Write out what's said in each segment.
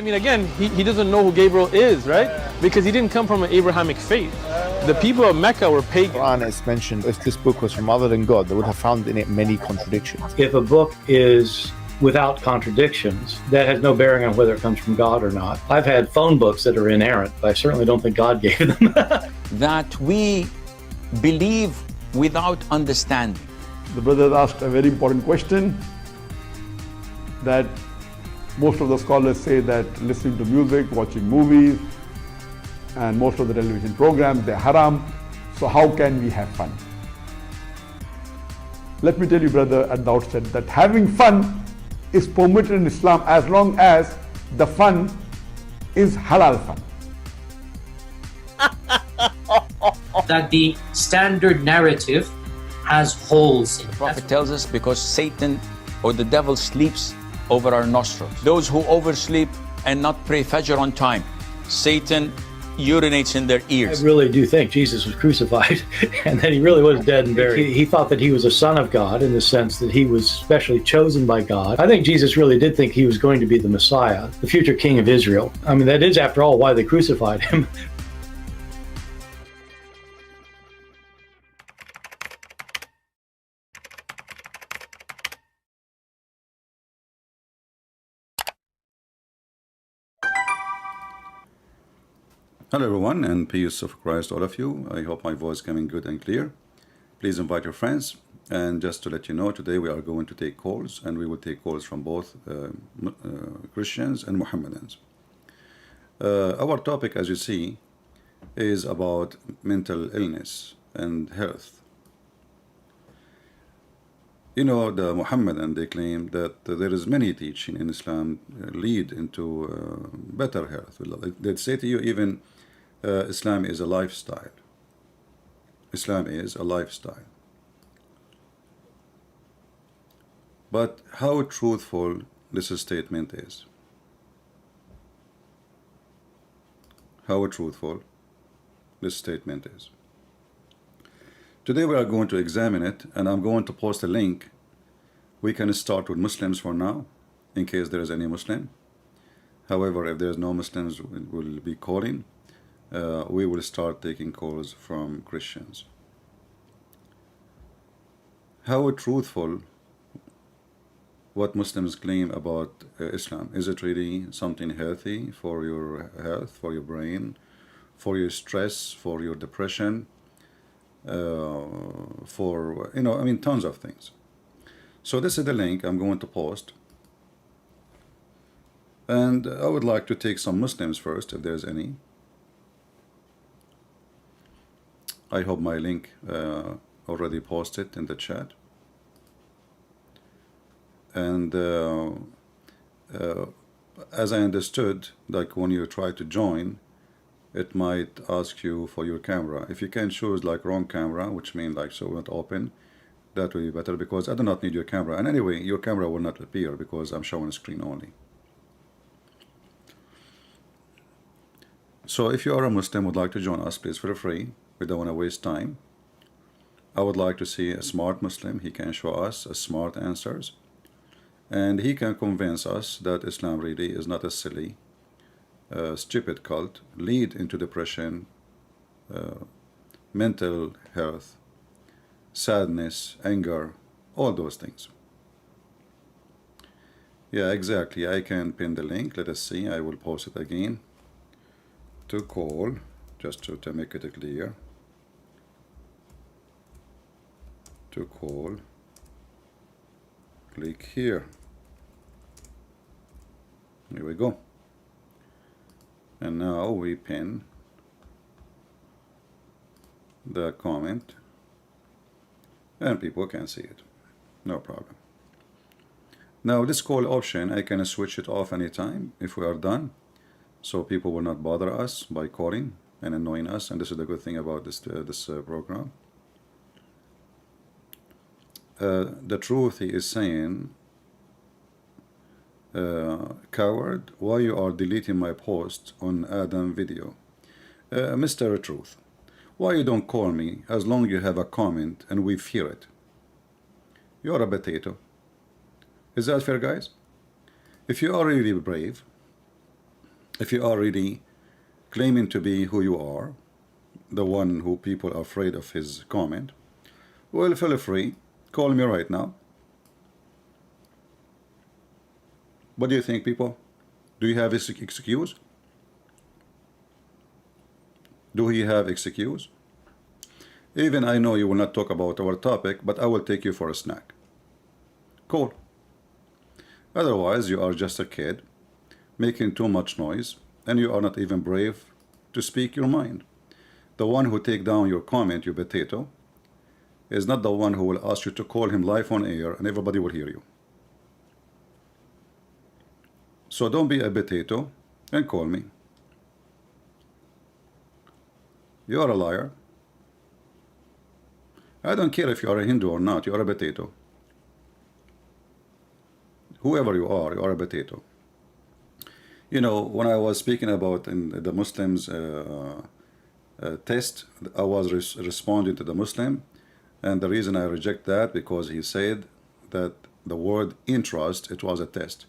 I mean, again, he doesn't know who Gabriel is, right? Because he didn't come from an Abrahamic faith. The people of Mecca were pagan. Quran is mentioned, if this book was from other than God, they would have found in it many contradictions. If a book is without contradictions, that has no bearing on whether it comes from God or not. I've had phone books that are inerrant, but I certainly don't think God gave them. That we believe without understanding. The brother asked a very important question, that most of the scholars say that listening to music, watching movies, and most of the television programs, they're haram. So how can we have fun? Let me tell you, brother, at the outset, that having fun is permitted in Islam as long as the fun is halal fun. That the standard narrative has holes in it. The Prophet tells us because Satan or the devil sleeps over our nostrils. Those who oversleep and not pray Fajr on time, Satan urinates in their ears. I really do think Jesus was crucified and that he really was dead and buried. He thought that he was a son of God in the sense that he was specially chosen by God. I think Jesus really did think he was going to be the Messiah, the future king of Israel. I mean, that is, after all, why they crucified him. Hello everyone, and peace of Christ all of you. I hope my voice is coming good and clear. Please invite your friends. And just to let you know, today we are going to take calls, and we will take calls from both Christians and Mohammedans. Our topic, as you see, is about mental illness and health. You know, the Mohammedan, they claim that there is many teaching in Islam lead into better health. They say to you even Islam is a lifestyle. Islam is a lifestyle. But how truthful this statement is? How truthful this statement is? Today we are going to examine it, and I'm going to post a link. We can start with Muslims for now, in case there is any Muslim. However, if there's no Muslims, we'll be calling. We will start taking calls from Christians. How truthful what Muslims claim about Islam? Is it really something healthy for your health, for your brain, for your stress, for your depression, for, you know, I mean, tons of things. So this is the link I'm going to post. And I would like to take some Muslims first, if there's any. I hope my link already posted in the chat. And as I understood, like when you try to join, it might ask you for your camera. If you can choose like wrong camera, which means like so not open, that will be better, because I do not need your camera. And anyway, your camera will not appear because I'm showing screen only. So if you are a Muslim, would like to join us, please feel free. We don't want to waste time. I would like to see a smart Muslim. He can show us smart answers, and he can convince us that Islam really is not a silly, stupid cult, lead into depression, mental health, sadness, anger, all those things. Yeah, exactly. I can pin the link. Let us see. I will post it again. To call, just to make it clear. To call, click here. Here we go. And now we pin the comment, and people can see it. No problem. Now this call option, I can switch it off anytime if we are done, so people will not bother us by calling and annoying us. And this is the good thing about this program. The truth, he is saying, coward, why you are deleting my post on Adam video? Mr. Truth, why you don't call me as long you have a comment and we fear it? You're a potato. Is that fair, guys? If you are really brave, if you are really claiming to be who you are, the one who people are afraid of his comment, well, feel free, call me right now. What do you think, people? Do you have his excuse? Do he have excuse? Even I know you will not talk about our topic, but I will take you for a snack. Cool. Otherwise, you are just a kid making too much noise, and you are not even brave to speak your mind. The one who take down your comment, you potato, is not the one who will ask you to call him live on air and everybody will hear you. So don't be a potato and call me. You are a liar. I don't care if you are a Hindu or not, you are a potato. Whoever you are a potato. You know, when I was speaking about in the Muslims test, I was responding to the Muslim, and the reason I reject that because he said that the word interest, it was a test.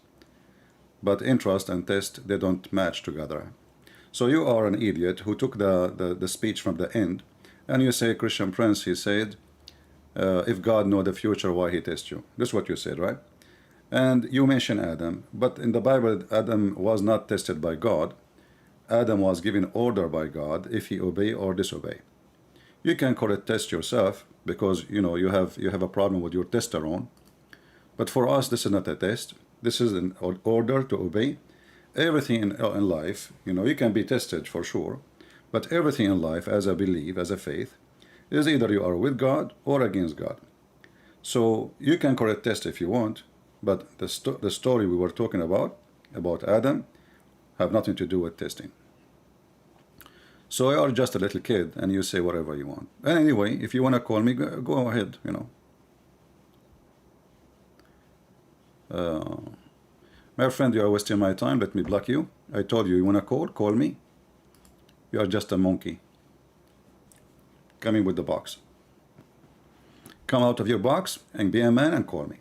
But interest and test, they don't match together. So you are an idiot who took the speech from the end, and you say, Christian Prince, he said, if God know the future, why he test you? That's what you said, right? And you mention Adam, but in the Bible, Adam was not tested by God. Adam was given order by God if he obey or disobey. You can correct test yourself because you know you have a problem with your testosterone. But for us, this is not a test. This is an order to obey. Everything in life, you know, you can be tested for sure, but everything in life, as I believe, as a faith, is either you are with God or against God. So you can correct test if you want, but the story we were talking about Adam, have nothing to do with testing. So you are just a little kid and you say whatever you want. And anyway, if you want to call me, go ahead, you know. My friend, you are wasting my time. Let me block you. I told you, you want to call me. You are just a monkey. Come in with the box. Come out of your box and be a man and call me.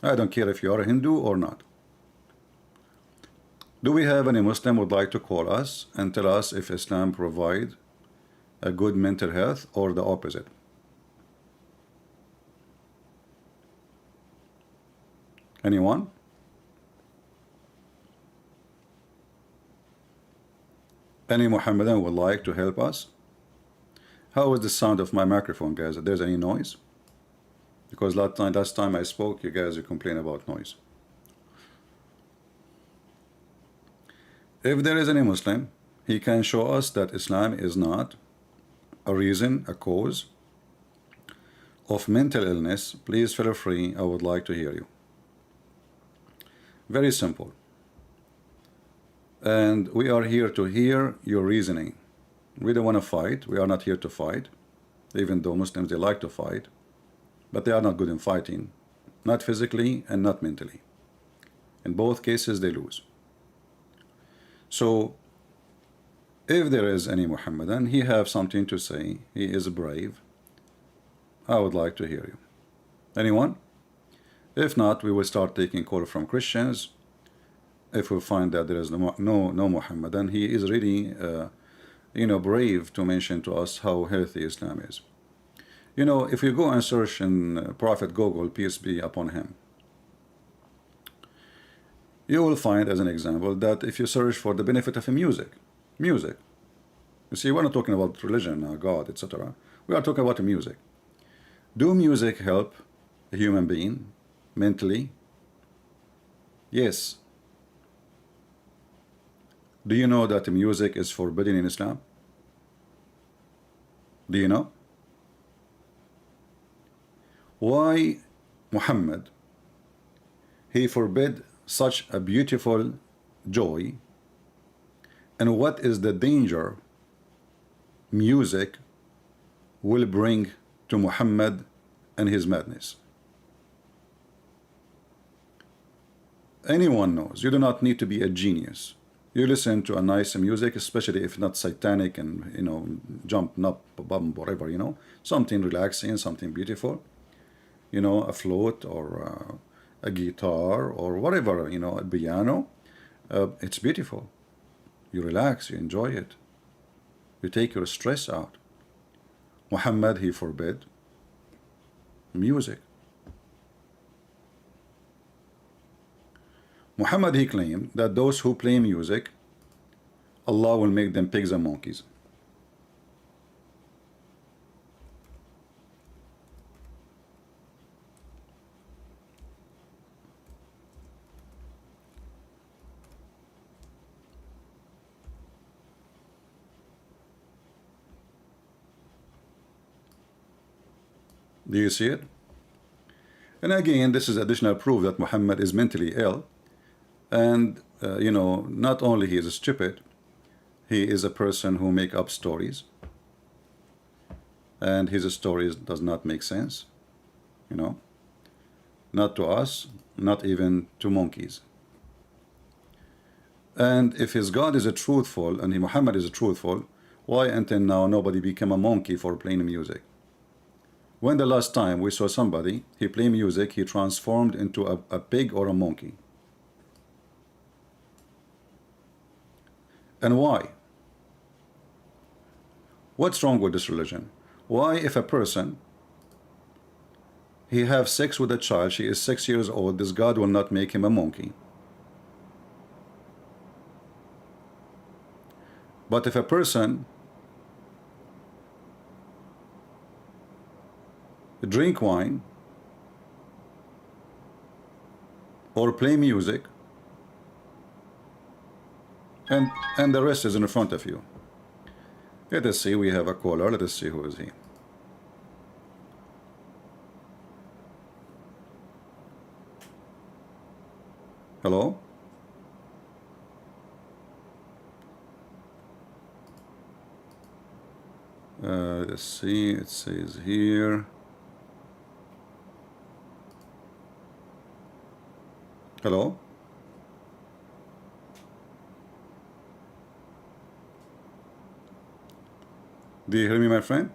I don't care if you are a Hindu or not. Do we have any Muslim who would like to call us and tell us if Islam provide a good mental health or the opposite? Anyone? Any Mohammedan would like to help us? How is the sound of my microphone, guys? If there's any noise? Because last time I spoke, you guys complain about noise. If there is any Muslim, he can show us that Islam is not a reason, a cause of mental illness. Please feel free. I would like to hear you. Very simple. And we are here to hear your reasoning. We don't want to fight. We are not here to fight, even though Muslims, they like to fight, but they are not good in fighting, not physically and not mentally. In both cases, they lose. So if there is any Muhammadan, he have something to say, he is brave, I would like to hear you. Anyone? If not, we will start taking call from Christians. If we find that there is no Muhammadan, he is really brave to mention to us how healthy Islam is. You know, if you go and search in Prophet Google, peace be upon him, you will find, as an example, that if you search for the benefit of music, you see, we're not talking about religion, God, etc. We are talking about music. Do music help a human being mentally? Yes. Do you know that music is forbidden in Islam? Do you know? Why Muhammad, he forbid such a beautiful joy, and what is the danger music will bring to Muhammad and his madness? Anyone knows. You do not need to be a genius. You listen to a nice music, especially if not satanic and, you know, jump, up, bump, whatever, you know, something relaxing, something beautiful, you know, a flute or a guitar or whatever, you know, a piano, It's beautiful. You relax, you enjoy it. You take your stress out. Muhammad, he forbid music. Muhammad, he claimed that those who play music, Allah will make them pigs and monkeys. Do you see it? And again, this is additional proof that Muhammad is mentally ill. And, you know, not only he is stupid, he is a person who make up stories. And his stories does not make sense, you know. Not to us, not even to monkeys. And if his God is a truthful and Muhammad is a truthful, why until now nobody became a monkey for playing music? When the last time we saw somebody, he play music, he transformed into a pig or a monkey? And why? What's wrong with this religion? Why, if a person, he have sex with a child, she is 6 years old, this God will not make him a monkey? But if a person drink wine or play music, and the rest is in front of you. Let us see, we have a caller. Let us see who is he. Hello? Let's see, it says here. Hello? Do you hear me, my friend?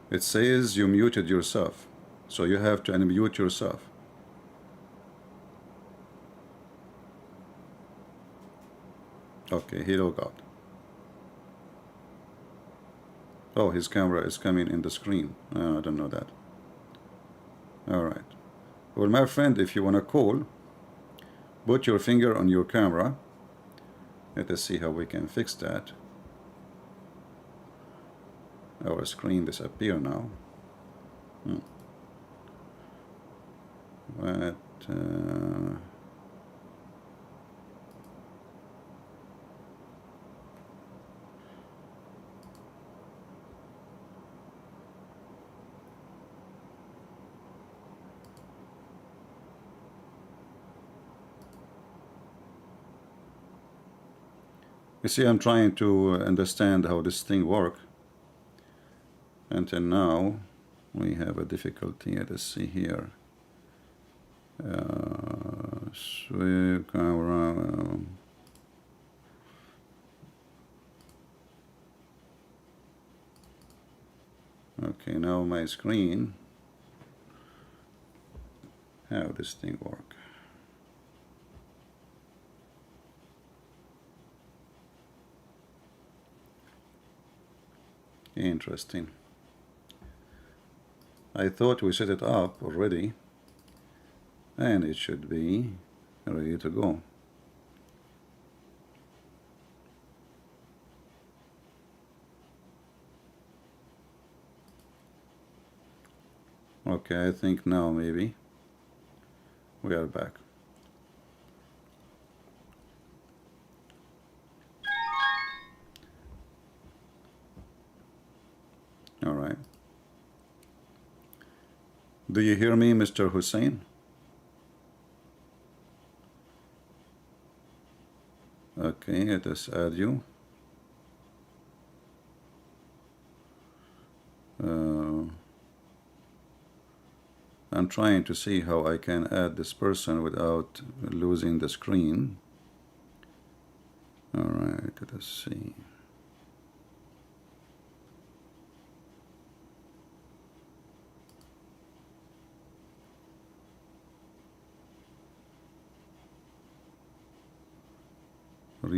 It says you muted yourself, so you have to unmute yourself. Okay, he logged out. Oh, his camera is coming in the screen. I don't know that. All right. Well, my friend, if you want to call, put your finger on your camera. Let us see how we can fix that. Our screen disappear now. But you see, I'm trying to understand how this thing works. Until now, we have a difficulty. Let us see here. Sweep camera. Okay, now my screen. How this thing work? Interesting. I thought we set it up already, and it should be ready to go. Okay, I think now maybe we are back. All right. Do you hear me, Mr. Hussein? Okay, let us add you. I'm trying to see how I can add this person without losing the screen. All right, let us see.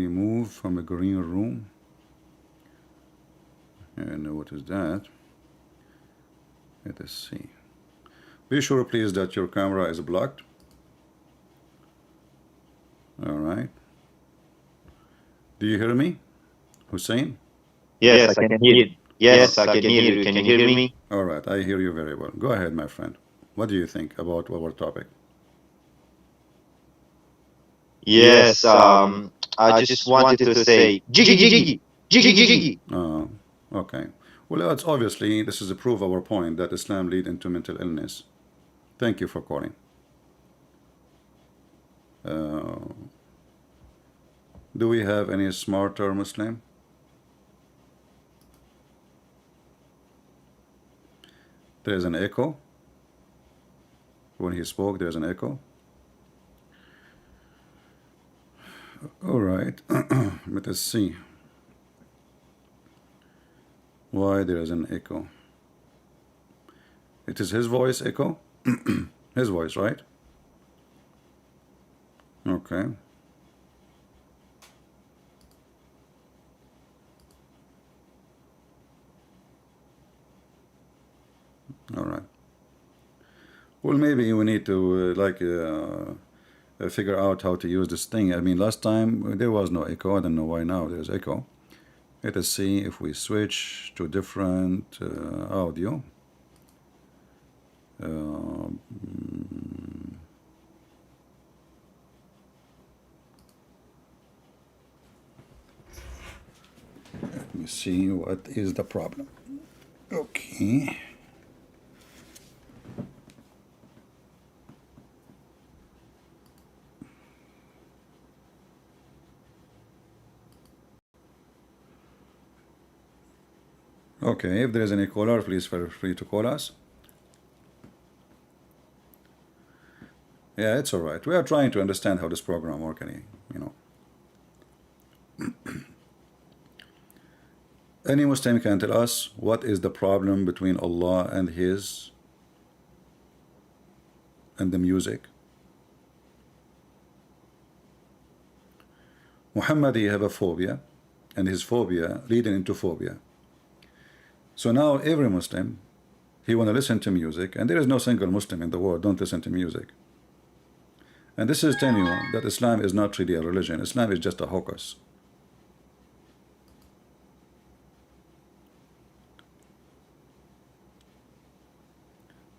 removed from a green room. And what is that? Let us see. Be sure, please, that your camera is blocked. All right. Do you hear me, Hussein? Yes, I can hear you. Yes, I can hear you. Can you hear me? All right, I hear you very well. Go ahead, my friend. What do you think about our topic? Yes, I just wanted to say, jiggy, jiggy, jiggy, jiggy. Okay. Well, it's obviously, this is to prove our point that Islam lead into mental illness. Thank you for calling. Do we have any smarter Muslim? There is an echo. When he spoke, there is an echo. All right. Let us see why there is an echo. It is his voice echo? His voice, right? Okay. All right. Well, maybe we need to figure out how to use this thing. I mean, last time there was no echo. I don't know why now there's echo. Let us see if we switch to different audio. Let me see what is the problem. Okay. Okay, if there is any caller, please feel free to call us. Yeah, it's all right. We are trying to understand how this program works, you know. Any Muslim can tell us what is the problem between Allah and the music. Muhammad, he have a phobia, and his phobia leading into phobia. So now every Muslim, he want to listen to music, and there is no single Muslim in the world don't listen to music. And this is telling you that Islam is not really a religion. Islam is just a hocus.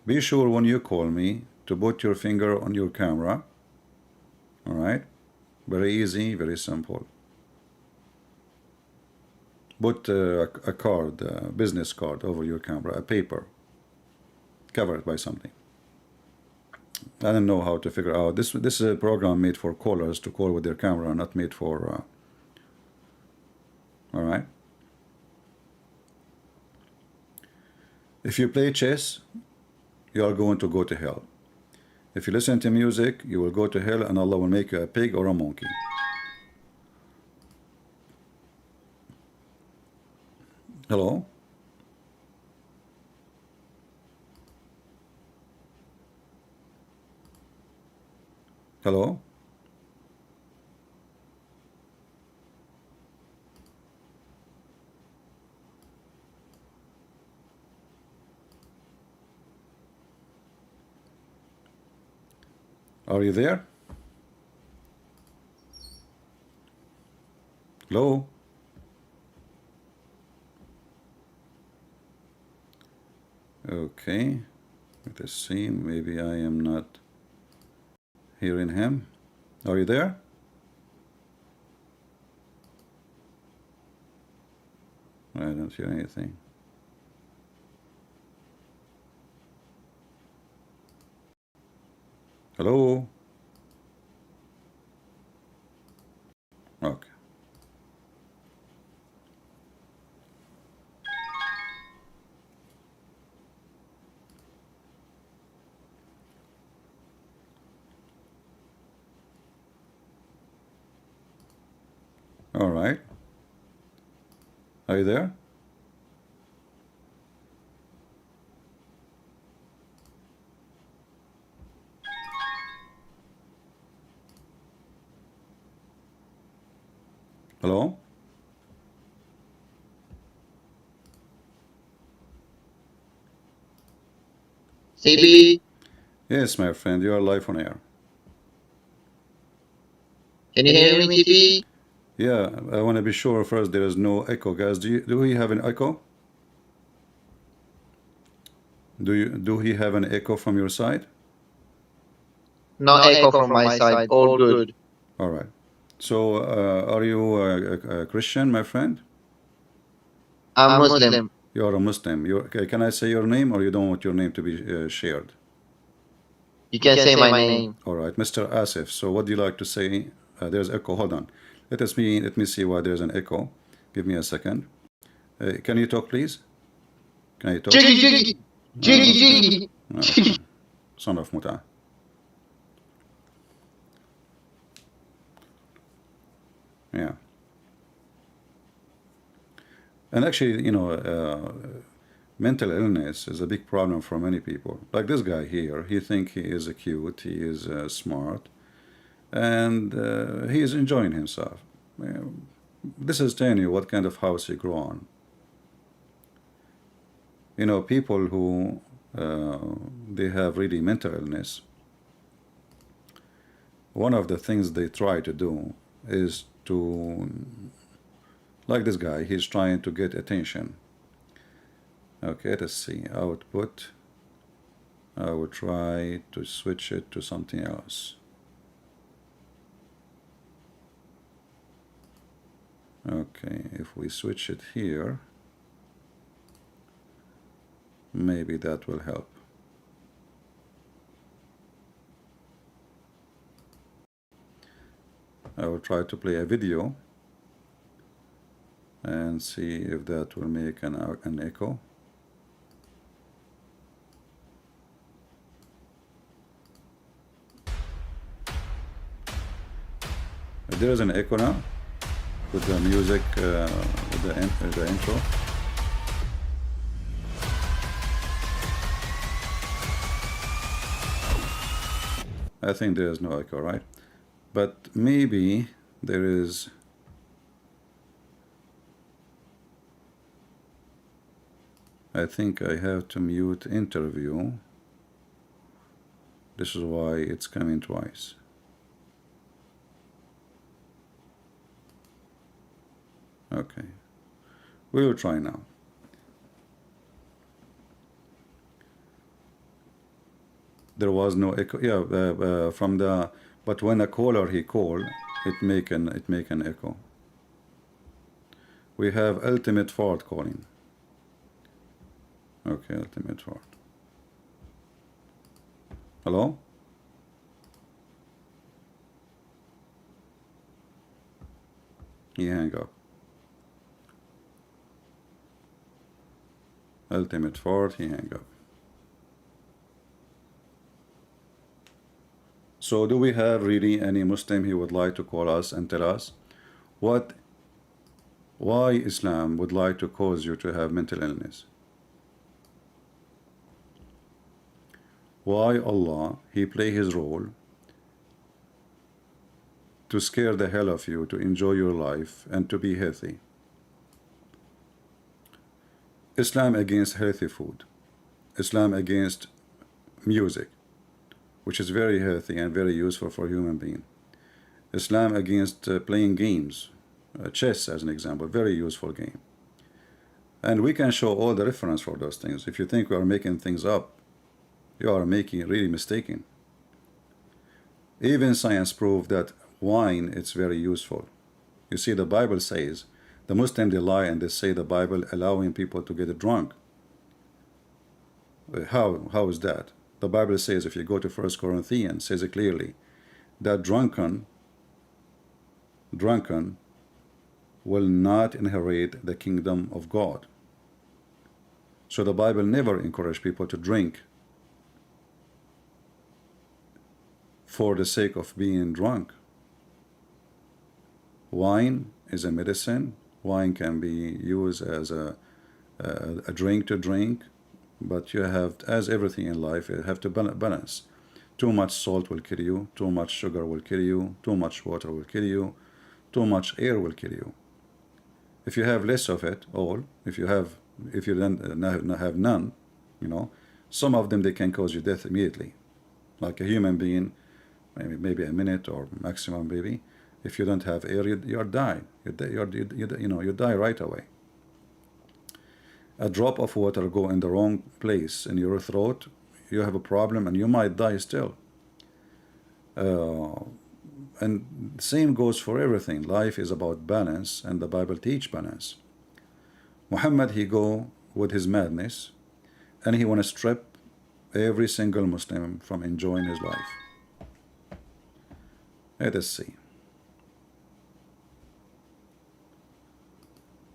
Be sure when you call me to put your finger on your camera. All right? Very easy, very simple. Put a card, a business card over your camera, a paper. Cover it by something. I don't know how to figure out. This is a program made for callers to call with their camera, not made for... all right? If you play chess, you are going to go to hell. If you listen to music, you will go to hell, and Allah will make you a pig or a monkey. Hello? Hello? Are you there? Hello? Okay, let us see. Maybe I am not hearing him. Are you there? I don't hear anything. Hello? Okay. All right. Are you there? Hello? CB, Yes, my friend, you are live on air. can you hear me, CB? Yeah, I want to be sure first there is no echo, guys. Do we have an echo? Do he have an echo from your side? No echo from my side. All good. All right. So, are you a Christian, my friend? I'm Muslim. You are a Muslim. Can I say your name, or you don't want your name to be shared? You can say my name. All right, Mr. Asif. So, what do you like to say? There's echo. Hold on. Let me see why there's an echo. Give me a second. Can you talk, please? Can you talk? Jiggy, jiggy. Son of Muta. Yeah. And actually, you know, mental illness is a big problem for many people. Like this guy here, he thinks he is cute, he is smart, and he is enjoying himself. This is telling you what kind of house he grew on. You know, people who they have really mental illness, one of the things they try to do is to, like this guy, he's trying to get attention. Okay, let's see, output. I will try to switch it to something else. Okay, if we switch it here, maybe that will help. I will try to play a video and see if that will make an echo. There is an echo now with the music, with the intro. I think there is no echo, right? But maybe there is. I think I have to mute interview. This is why it's coming twice. Okay, we will try now. There was no echo. Yeah, from the. But when a caller he called, it make an echo. We have ultimate fault calling. Okay, ultimate fault. Hello? He hang up. Ultimate fault, he hang up. So do we have really any Muslim who would like to call us and tell us why Islam would like to cause you to have mental illness? Why Allah, He play His role to scare the hell of you, to enjoy your life and to be healthy? Islam against healthy food. Islam against music, which is very healthy and very useful for human being. Islam against playing games, chess as an example, very useful game. And we can show all the reference for those things. If you think we are making things up, you are making really mistaken. Even science proved that wine is very useful. You see, the Bible says, the Muslims, they lie and they say the Bible allowing people to get drunk. How is that? The Bible says, if you go to 1 Corinthians, says it clearly, that drunken will not inherit the kingdom of God. So the Bible never encouraged people to drink for the sake of being drunk. Wine is a medicine. Wine can be used as a drink to drink, but you have, as everything in life, you have to balance. Too much salt will kill you, too much sugar will kill you, too much water will kill you, too much air will kill you. If you have less of it all, if you don't have none, you know, some of them, they can cause you death immediately. Like a human being, maybe a minute or maximum, maybe. If you don't have air, you die. You die right away. A drop of water go in the wrong place in your throat, you have a problem and you might die still. And same goes for everything. Life is about balance, and the Bible teach balance. Muhammad, he go with his madness, and he want to strip every single Muslim from enjoying his life. Let us see.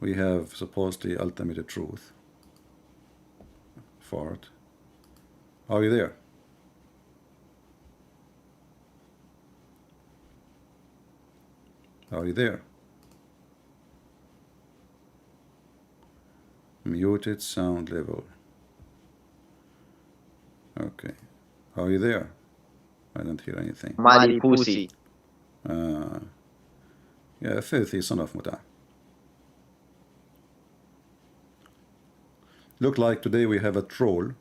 We have supposedly ultimate truth. Fart. Are you there? Are you there? Muted sound level. Okay. Are you there? I don't hear anything. Mali pussy. Yeah, filthy son of muta. Look like today we have a troll,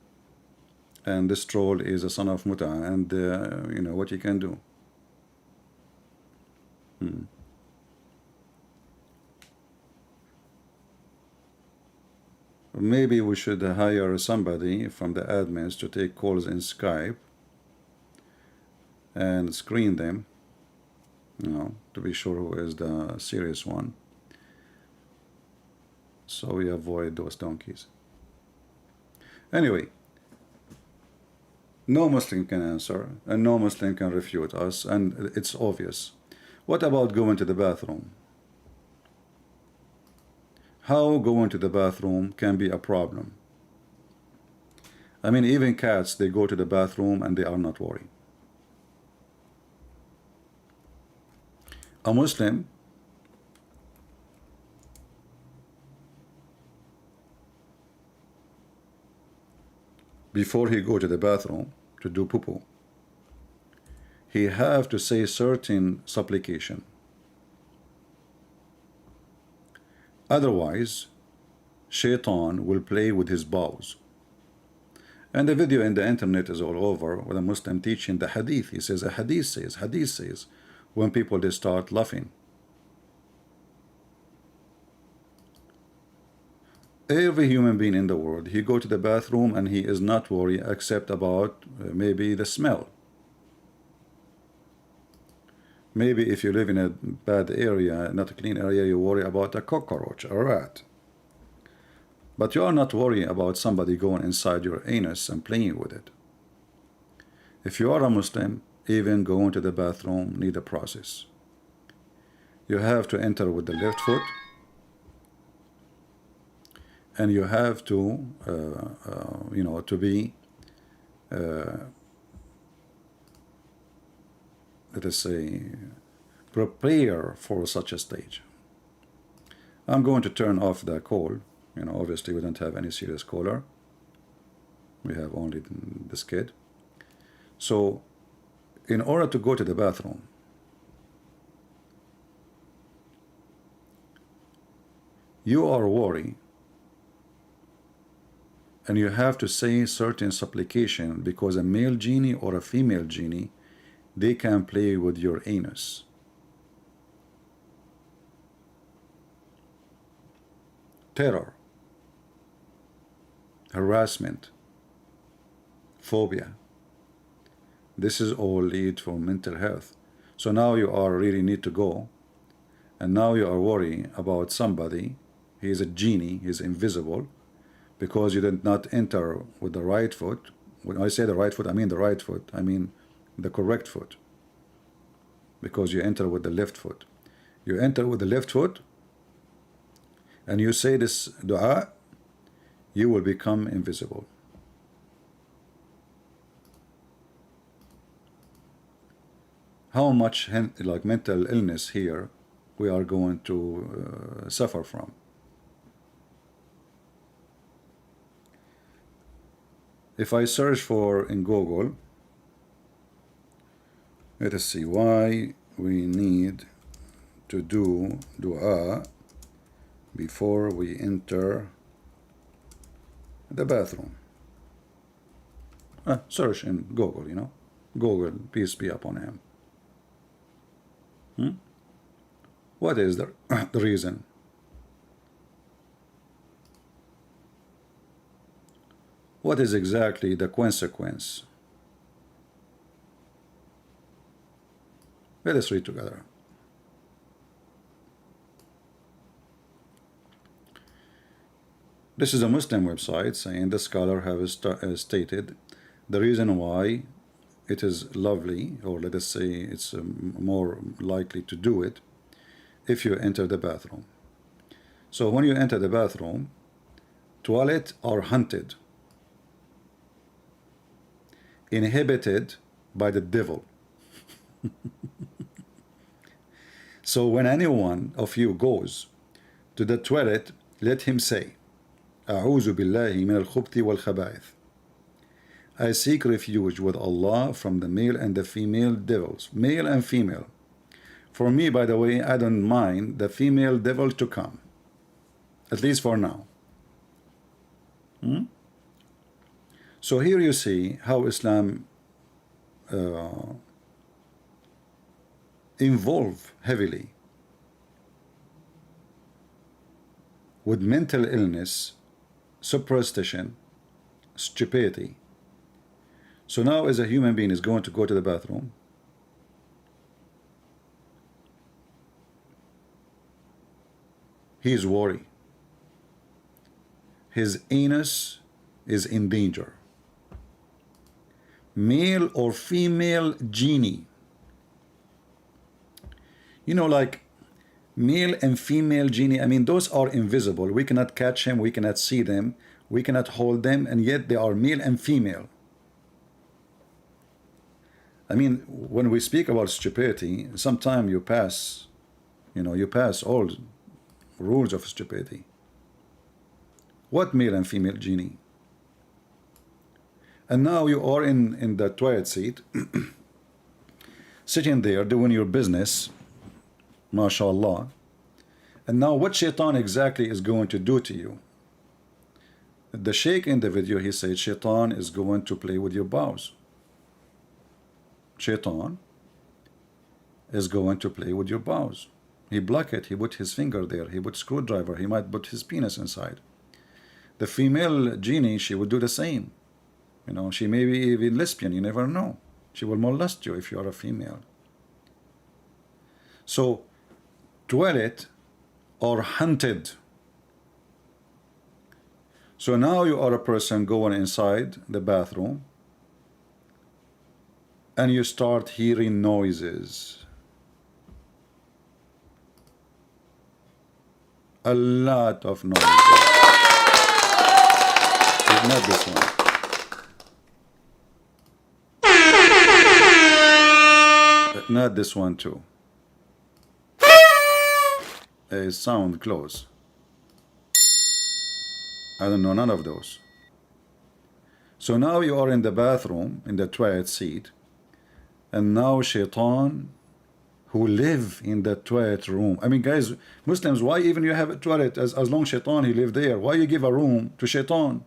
and this troll is a son of muta, and you know what you can do. Maybe we should hire somebody from the admins to take calls in Skype and screen them, you know, to be sure who is the serious one, so we avoid those donkeys. Anyway, no Muslim can answer, and no Muslim can refute us, and it's obvious. What about going to the bathroom? How going to the bathroom can be a problem? I mean, even cats, they go to the bathroom and they are not worried. A Muslim before he go to the bathroom to do poo-poo, he have to say certain supplication. Otherwise, Shaitan will play with his bowels. And the video in the internet is all over with a Muslim teaching the hadith. He says, a hadith says, when people, they start laughing. Every human being in the world, he go to the bathroom and he is not worried except about maybe the smell. Maybe if you live in a bad area, not a clean area, you worry about a cockroach, a rat. But you are not worrying about somebody going inside your anus and playing with it. If you are a Muslim, even going to the bathroom need a process. You have to enter with the left foot, and you have to, you know, to be, let us say, prepare for such a stage. I'm going to turn off the call. You know, obviously we don't have any serious caller. We have only this kid. So, in order to go to the bathroom, you are worried, and you have to say certain supplication, because a male genie or a female genie, they can play with your anus. Terror, harassment, phobia. This is all lead for mental health. So now you are really need to go, and now you are worrying about somebody. He is a genie, he is invisible, because you did not enter with the right foot. When I say the right foot, I mean the right foot. I mean the correct foot, because you enter with the left foot. You enter with the left foot and you say this dua, you will become invisible. How much like mental illness here we are going to suffer from. If I search for in Google, let us see why we need to do dua before we enter the bathroom. Search in Google, you know. Google, peace be upon him. What is the reason? What is exactly the consequence? Let us read together. This is a Muslim website saying the scholar has stated the reason why it is lovely, or let us say it's more likely to do it, if you enter the bathroom. So when you enter the bathroom, toilets are haunted, inhabited by the devil. So when any one of you goes to the toilet, let him say, أعوذ بالله من الخبث والخبائث. I seek refuge with Allah from the male and the female devils, male and female. For me, by the way, I don't mind the female devil to come, at least for now. So here you see how Islam involve heavily with mental illness, superstition, stupidity. So now as a human being is going to go to the bathroom, he is worried. His anus is in danger. Male or female genie. You know, like male and female genie, I mean, those are invisible. We cannot catch them, we cannot see them, we cannot hold them, and yet they are male and female. I mean, when we speak about stupidity, sometimes you pass, you know, you pass all rules of stupidity. What male and female genie? And now you are in the toilet seat, sitting there doing your business, mashallah. And now what shaitan exactly is going to do to you? The sheikh in the video, he said shaitan is going to play with your bowels. Shaitan is going to play with your bowels. He block it, he put his finger there, he put screwdriver, he might put his penis inside. The female genie, she would do the same. You know, she may be even lesbian, you never know. She will molest you if you are a female. So, toilet or haunted. So now you are a person going inside the bathroom and you start hearing noises. A lot of noises. It's not this one. Not this one too. A sound close. I don't know none of those. So now you are in the bathroom, in the toilet seat, and now shaitan who live in the toilet room. I mean, guys, Muslims, why even you have a toilet as long shaitan he live there? Why you give a room to shaitan?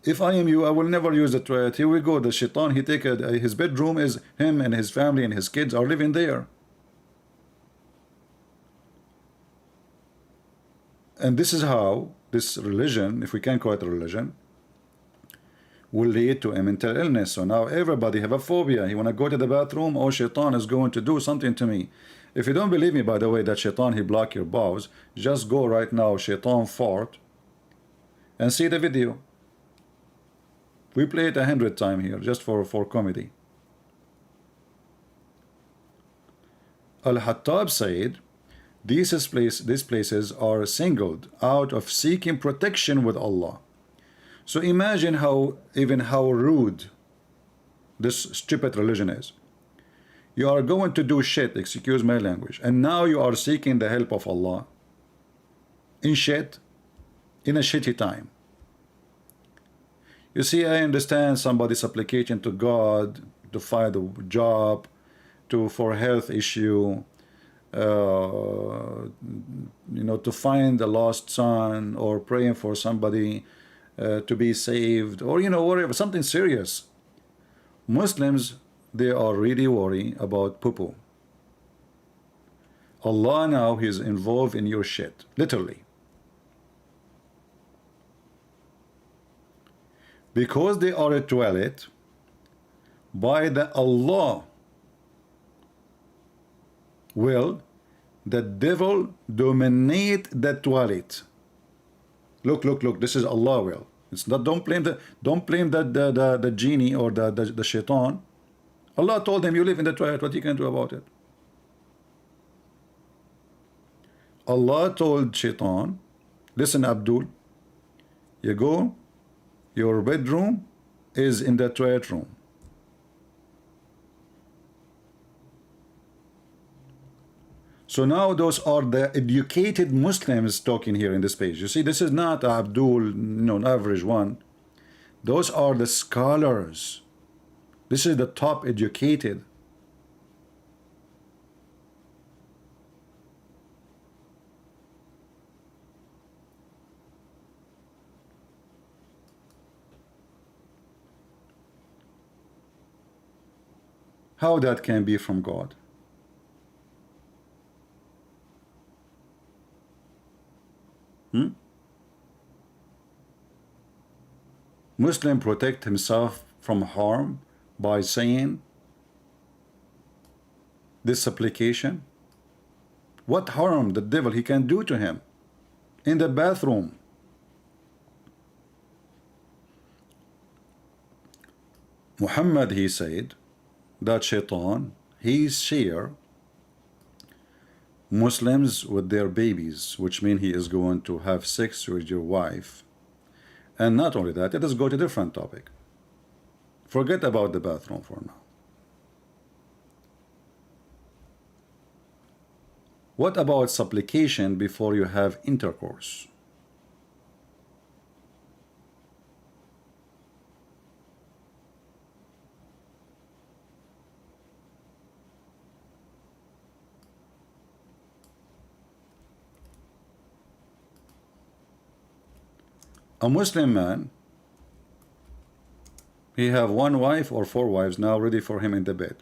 If I am you, I will never use the toilet. Here we go. The shaitan, he take his bedroom is him and his family and his kids are living there. And this is how this religion, if we can call it a religion, will lead to a mental illness. So now everybody have a phobia. You want to go to the bathroom, oh, shaitan is going to do something to me. If you don't believe me, by the way, that shaitan, he block your bowels, just go right now, shaitan fart, and see the video. We play it 100 times here, just for comedy. Al-Hattab said, these places are singled out of seeking protection with Allah. So imagine how rude this stupid religion is. You are going to do shit, excuse my language, and now you are seeking the help of Allah in shit, in a shitty time. You see, I understand somebody's application to God to find a job, for health issue, to find a lost son, or praying for somebody to be saved, or whatever, something serious. Muslims, they are really worried about poo-poo. Allah now is involved in your shit, literally. Because they are a toilet, by the Allah will, the devil dominate the toilet. Look, this is Allah will. It's not, don't blame the genie or the shaitan. Allah told him, you live in the toilet, what you can do about it? Allah told shaitan, listen Abdul, you go, your bedroom is in the toilet room. So now those are the educated Muslims talking here in this page. You see, this is not Abdul, an average one. Those are the scholars. This is the top educated. How that can be from God? Muslim protect himself from harm by saying this supplication. What harm the devil he can do to him in the bathroom? Muhammad, he said that shaitan, he share Muslims with their babies, which means he is going to have sex with your wife. And not only that, let us go to a different topic. Forget about the bathroom for now. What about supplication before you have intercourse? A Muslim man, he have one wife or four wives now ready for him in the bed,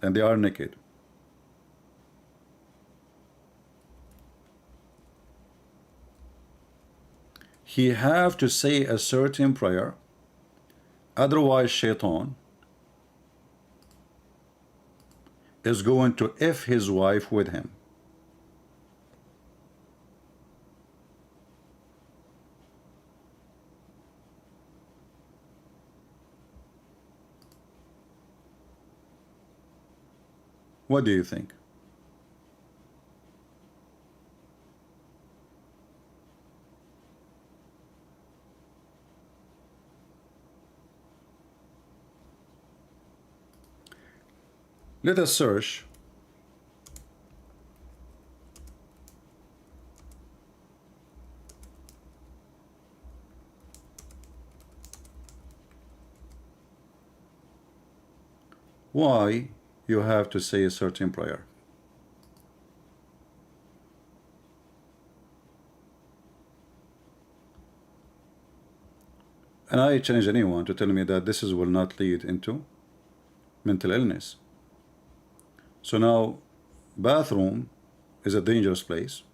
and they are naked. He have to say a certain prayer, otherwise shaitan is going to F his wife with him. What do you think? Let us search why you have to say a certain prayer. And I challenge anyone to tell me that this will not lead into mental illness. So now, bathroom is a dangerous place.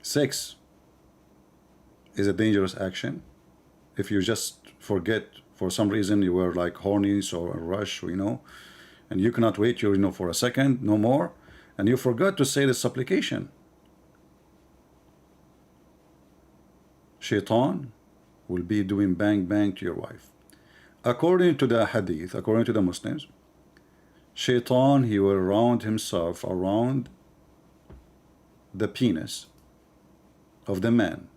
Sex is a dangerous action. If you just forget, for some reason you were like horny or a rush, and you cannot wait, for a second, no more, and you forgot to say the supplication. Shaitan will be doing bang bang to your wife. According to the hadith, according to the Muslims, Shaitan, he will round himself around the penis of the man.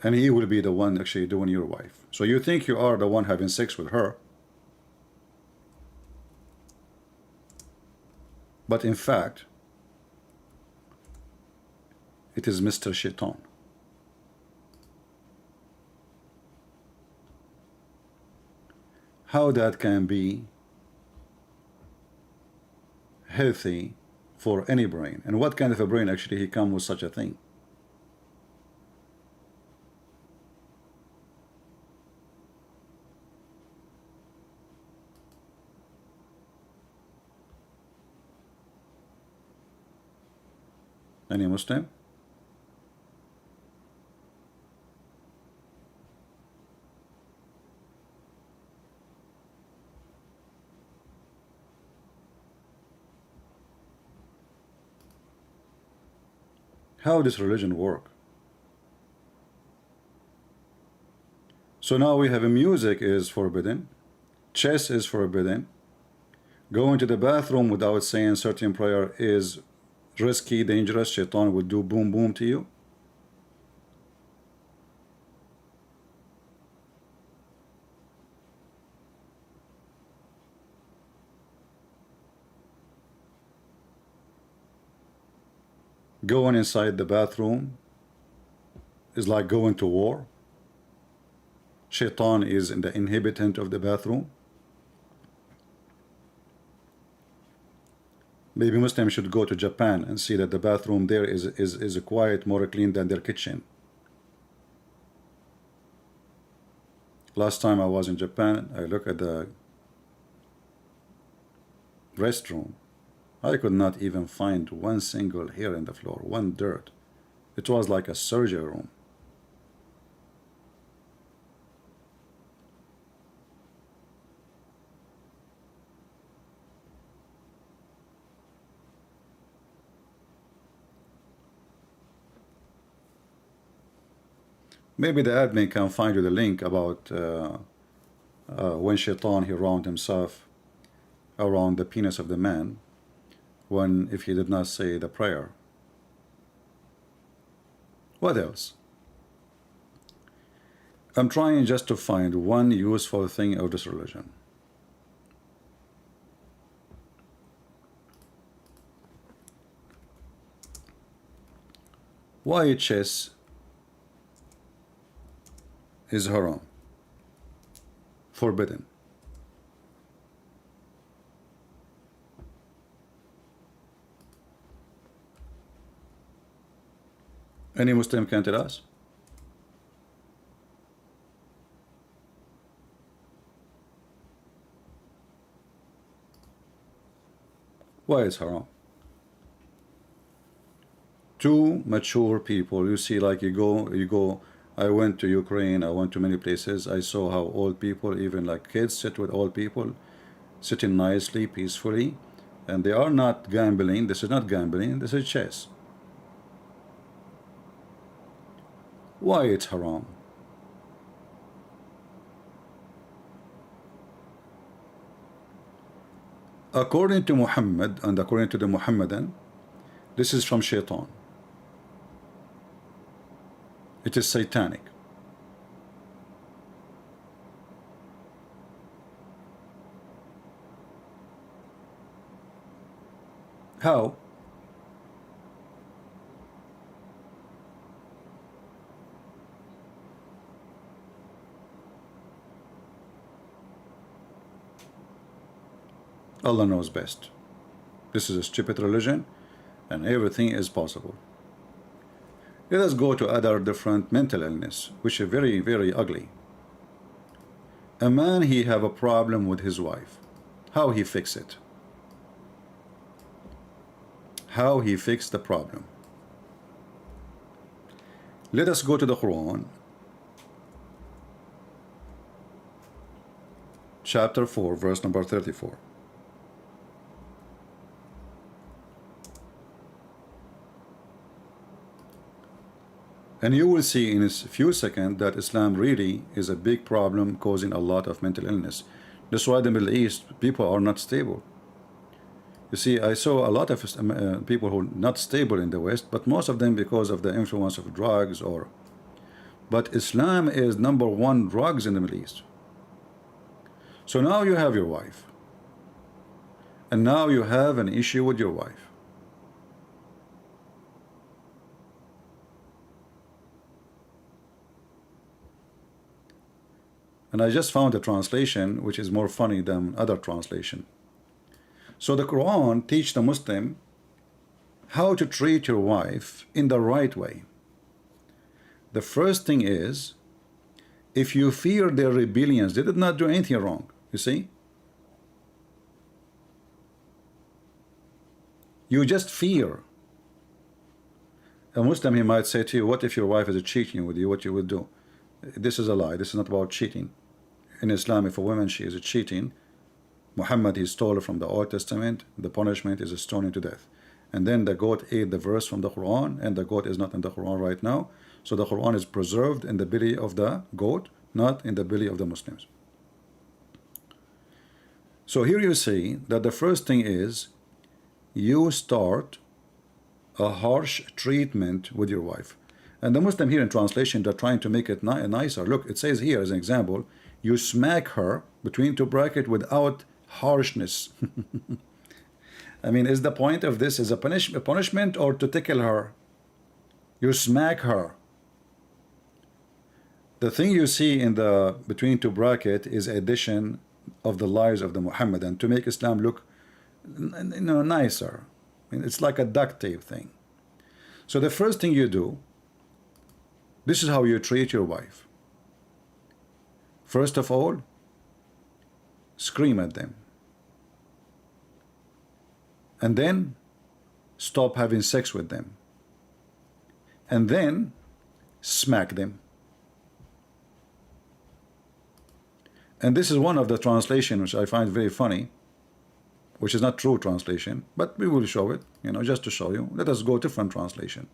And he will be the one actually doing your wife. So you think you are the one having sex with her, but in fact it is Mr. Shaitan. how that can be healthy for any brain, and what kind of a brain actually he come with such a thing. Any Muslim? How does religion work? So now we have a music is forbidden, chess is forbidden, going to the bathroom without saying certain prayer is risky, dangerous, shaitan would do boom boom to you. Going inside the bathroom is like going to war. Shaitan is in the inhabitant of the bathroom. Maybe Muslims should go to Japan and see that the bathroom there is quiet, more clean than their kitchen. Last time I was in Japan, I looked at the restroom. I could not even find one single hair in the floor, one dirt. It was like a surgery room. Maybe the admin can find you the link about when Shaitan he round himself around the penis of the man when if he did not say the prayer. What else? I'm trying just to find one useful thing of this religion. Why chess is haram, forbidden? Any Muslim can tell us? Why is haram? Two mature people, you see, like you go. I went to Ukraine, I went to many places. I saw how old people, even like kids, sit with old people, sitting nicely, peacefully, and they are not gambling. This is not gambling, this is chess. Why it's haram? According to Muhammad and according to the Muhammadan, this is from Shaitan. It is satanic. How? Allah knows best. This is a stupid religion and everything is possible. Let us go to other different mental illness, which is very, very ugly. A man, he have a problem with his wife. How he fix it? How he fix the problem? Let us go to the Quran, chapter 4, verse number 34. And you will see in a few seconds that Islam really is a big problem, causing a lot of mental illness. That's why the Middle East people are not stable. You see, I saw a lot of people who are not stable in the West, but most of them because of the influence of drugs or. But Islam is #1 drugs in the Middle East. So now you have your wife, and now you have an issue with your wife. And I just found a translation which is more funny than other translation. So the Quran teach the Muslim how to treat your wife in the right way. The first thing is, if you fear their rebellions, they did not do anything wrong, you see? You just fear. A Muslim, he might say to you, what if your wife is cheating with you, what you would do? This is a lie. This is not about cheating. In Islam, if a woman, she is cheating, Muhammad, he stole from the Old Testament, the punishment is a stoning to death. And then the goat ate the verse from the Quran, and the goat is not in the Quran right now. So the Quran is preserved in the belly of the goat, not in the belly of the Muslims. So here you see that the first thing is, you start a harsh treatment with your wife. And the Muslim here in translation, they're trying to make it nicer. Look, it says here as an example, you smack her between two brackets without harshness. I mean, is the point of this is a punishment or to tickle her? You smack her. The thing you see in the between two bracket is addition of the lives of the Muhammadan to make Islam look, you know, nicer. I mean, it's like a duct tape thing. So the first thing you do, this is how you treat your wife. First of all, scream at them. And then stop having sex with them. And then smack them. And this is one of the translations which I find very funny, which is not true translation, but we will show it, you know, just to show you. Let us go different translation.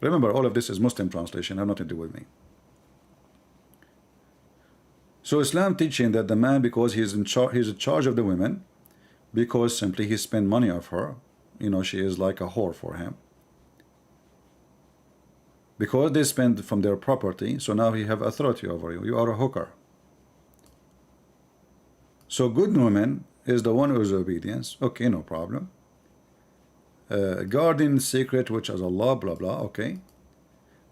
Remember, all of this is Muslim translation, have nothing to do with me. So Islam teaching that the man, because he's in charge of the women, because simply he spent money of her, you know, she is like a whore for him. Because they spend from their property, so now he have authority over you. You are a hooker. So good woman is the one who is obedience. Okay, no problem. Guarding secret, which is Allah, blah blah. Okay.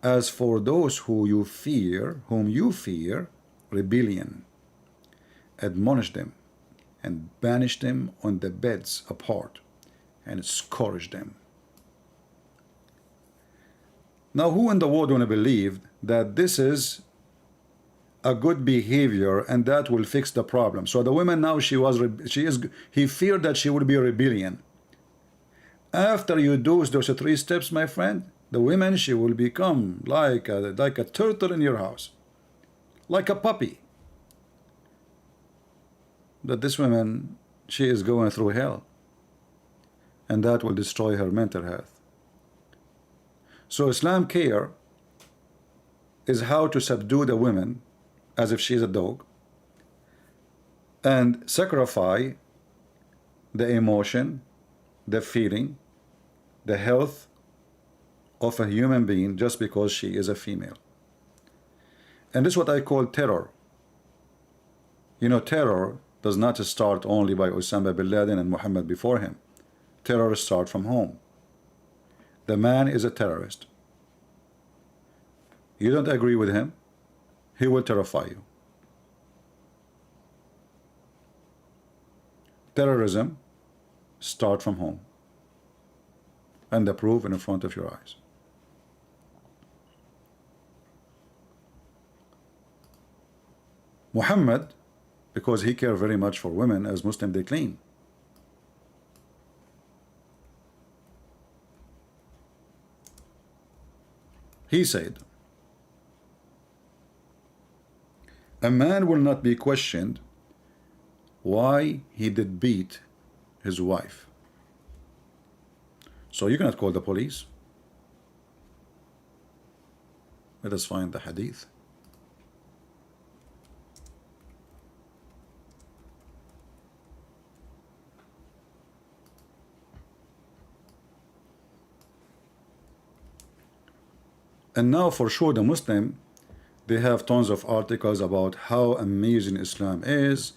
As for those whom you fear, rebellion, admonish them and banish them on the beds apart and scourge them. Now, who in the world want to believe that this is a good behavior and that will fix the problem? So the woman now, he feared that she would be a rebellion. After you do those 3 steps, my friend, the woman, she will become like a turtle in your house, like a puppy. That this woman, she is going through hell, and that will destroy her mental health. So Islam care is how to subdue the woman as if she is a dog, and sacrifice the emotion, the feeling, the health of a human being just because she is a female. And this is what I call terror. You know, terror does not start only by Osama bin Laden and Muhammad before him. Terror starts from home. The man is a terrorist. You don't agree with him, he will terrify you. Terrorism starts from home. And the proof in front of your eyes. Muhammad, because he cared very much for women, as Muslim they claim. He said, a man will not be questioned why he did beat his wife. So you cannot call the police. Let us find the hadith. And now for sure the Muslim, they have tons of articles about how amazing Islam is,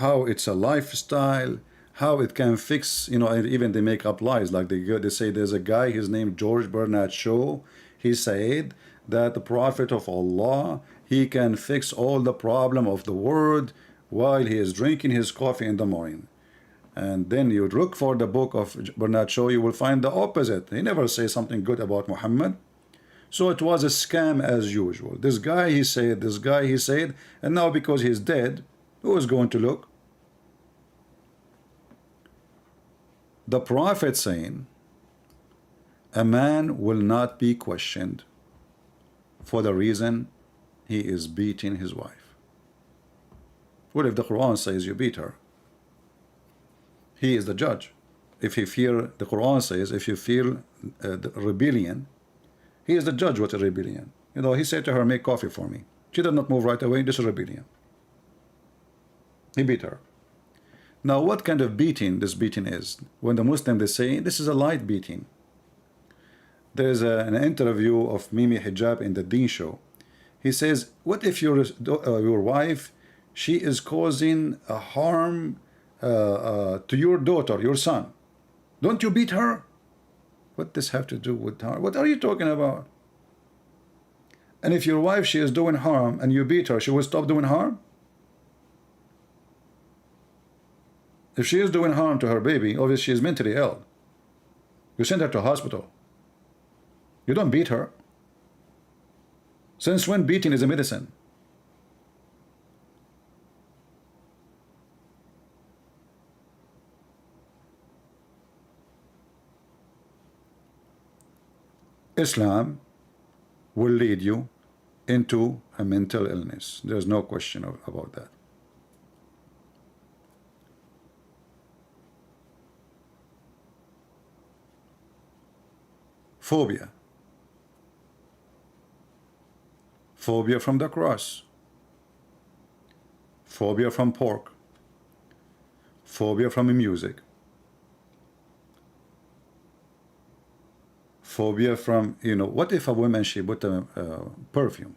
how it's a lifestyle, how it can fix, you know, and even they make up lies. Like they say there's a guy, his name George Bernard Shaw, he said that the Prophet of Allah he can fix all the problem of the world while he is drinking his coffee in the morning. And then you look for the book of Bernard Shaw, you will find the opposite. He never says something good about Muhammad. So it was a scam as usual. This guy he said, this guy he said, and now because he's dead, who is going to look? The Prophet saying, a man will not be questioned for the reason he is beating his wife. What if the Quran says you beat her? He is the judge. If you fear, the Quran says, if you feel the rebellion, he is the judge with a rebellion. You know, he said to her, make coffee for me. She did not move right away. This is rebellion. He beat her. Now, what kind of beating this beating is? When the Muslim they say this is a light beating. There is an interview of Mimi Hijab in the Deen show. He says, what if your wife, she is causing a harm to your daughter, your son? Don't you beat her? What does have to do with harm? What are you talking about? And if your wife, she is doing harm and you beat her, she will stop doing harm? If she is doing harm to her baby, obviously she is mentally ill. You send her to hospital. You don't beat her. Since when beating is a medicine? Islam will lead you into a mental illness. There's no question about that. Phobia. Phobia from the cross. Phobia from pork. Phobia from music. Phobia from, you know, what if a woman, she put a perfume?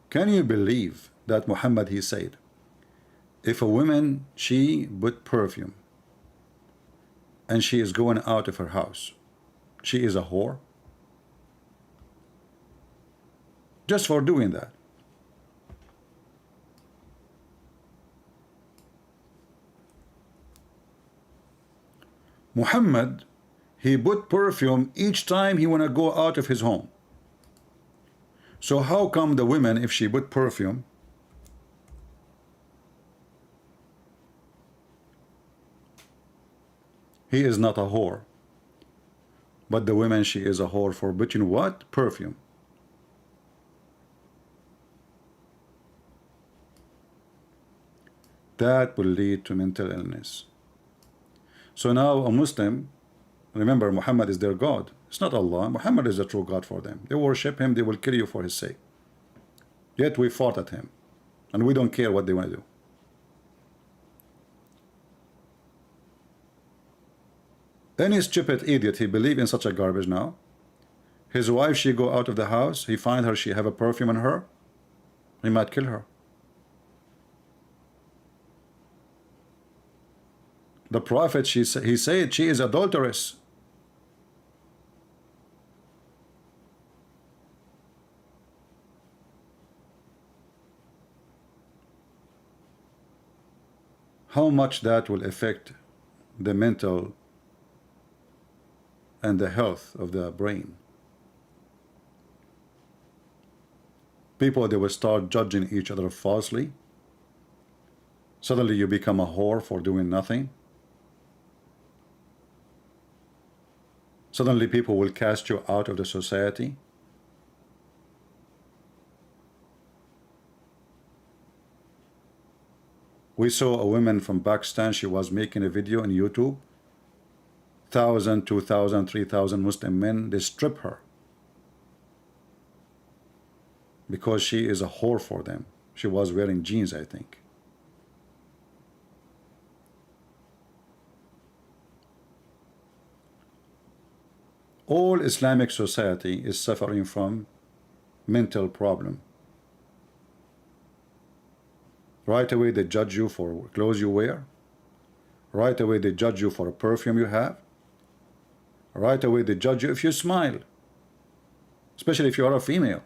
Can you believe that Muhammad, he said, if a woman, she put perfume and she is going out of her house, she is a whore? Just for doing that. Muhammad, he put perfume each time he want to go out of his home. So how come the women, if she put perfume, he is not a whore, but the women, she is a whore for putting what? Perfume. That will lead to mental illness. So now a Muslim, remember Muhammad is their God. It's not Allah. Muhammad is the true God for them. They worship him. They will kill you for his sake. Yet we fought at him. And we don't care what they want to do. Any stupid idiot, he believe in such a garbage now. His wife, she go out of the house. He find her, she have a perfume on her. He might kill her. The Prophet, he said she is adulterous. How much that will affect the mental and the health of the brain. People, they will start judging each other falsely. Suddenly you become a whore for doing nothing. Suddenly people will cast you out of the society. We saw a woman from Pakistan, she was making a video on YouTube. 1,000, 2,000, 3,000 Muslim men, they strip her. Because she is a whore for them. She was wearing jeans, I think. All Islamic society is suffering from mental problem. Right away they judge you for clothes you wear. Right away they judge you for a perfume you have. Right away they judge you if you smile, especially if you are a female.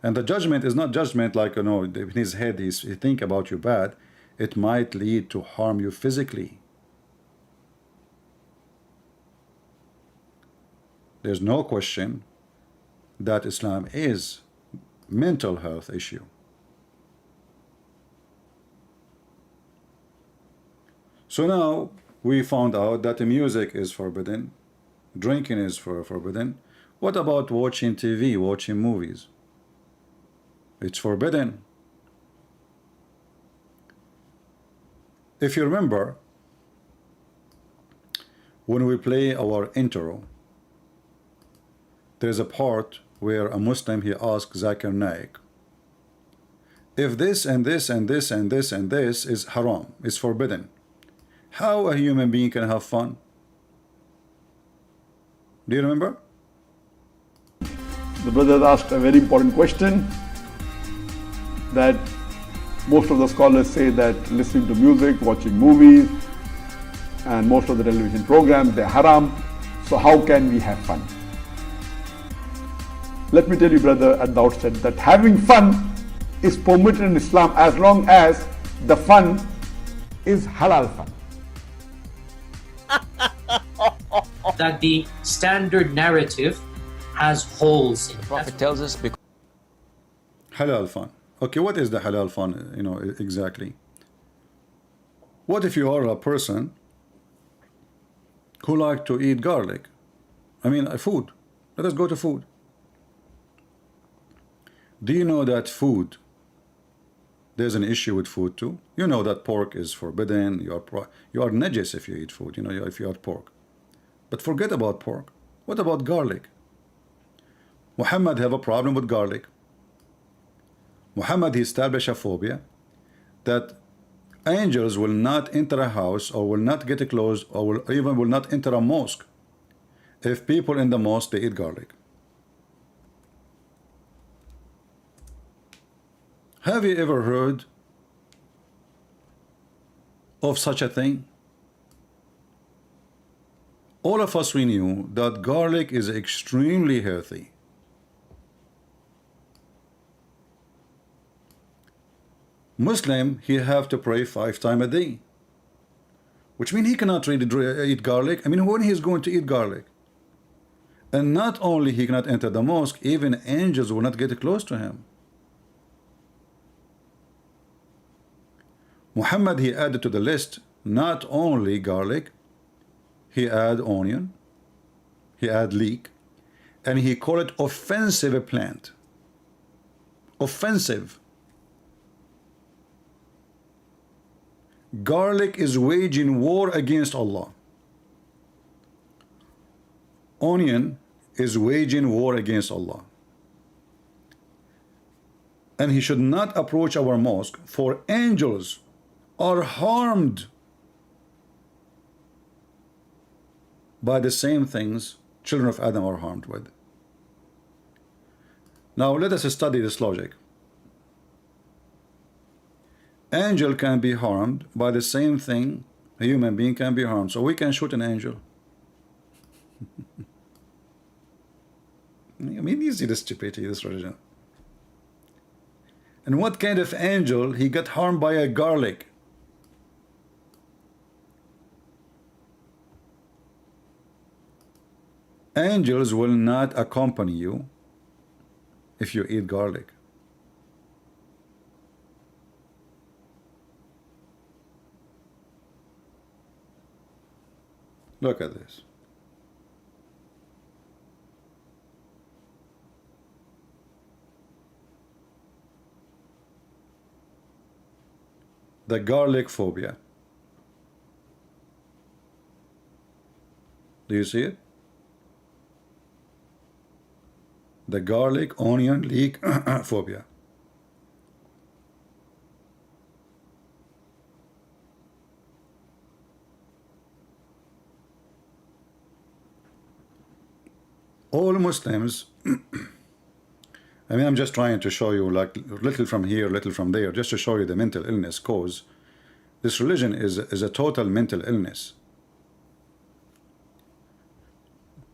And the judgment is not judgment like, you know, in his head he think about you bad. It might lead to harm you physically. There's no question that Islam is mental health issue. So now we found out that the music is forbidden, drinking is forbidden. What about watching TV, watching movies? It's forbidden. If you remember, when we play our intro, there's a part where a Muslim, he asks Zakir Naik, if this and this and this and this and this is haram, is forbidden, how a human being can have fun? Do you remember? The brother asked a very important question, that most of the scholars say that listening to music, watching movies, and most of the television programs, they're haram. So how can we have fun? Let me tell you, brother, at the outset that having fun is permitted in Islam as long as the fun is halal fun. That the standard narrative has holes in it. The Prophet tells us because Halal fun. Okay, what is the halal fun, you know, exactly? What if you are a person who like to eat garlic? I mean, food. Let us go to food. Do you know that food, there's an issue with food too? You know that pork is forbidden. You are najis if you eat food, you know, if you eat pork. But forget about pork. What about garlic? Muhammad have a problem with garlic. Muhammad, he established a phobia that angels will not enter a house or will not get close or even will not enter a mosque if people in the mosque, they eat garlic. Have you ever heard of such a thing? All of us, we knew that garlic is extremely healthy. Muslim, he have to pray 5 times a day, which means he cannot really eat garlic. I mean, when he is going to eat garlic? And not only he cannot enter the mosque, even angels will not get close to him. Muhammad, he added to the list not only garlic, he add onion, he add leek, and he called it offensive plant. Offensive. Garlic is waging war against Allah. Onion is waging war against Allah. And he should not approach our mosque, for angels are harmed by the same things children of Adam are harmed with. Now let us study this logic. Angel can be harmed by the same thing a human being can be harmed, so we can shoot an angel. I mean, you see the stupidity of this religion. And what kind of angel he got harmed by a garlic? Angels will not accompany you if you eat garlic. Look at this. The garlic phobia. Do you see it? The garlic, onion, leek phobia. All Muslims, I mean, I'm just trying to show you like little from here, little from there, just to show you the mental illness cause This religion is a total mental illness.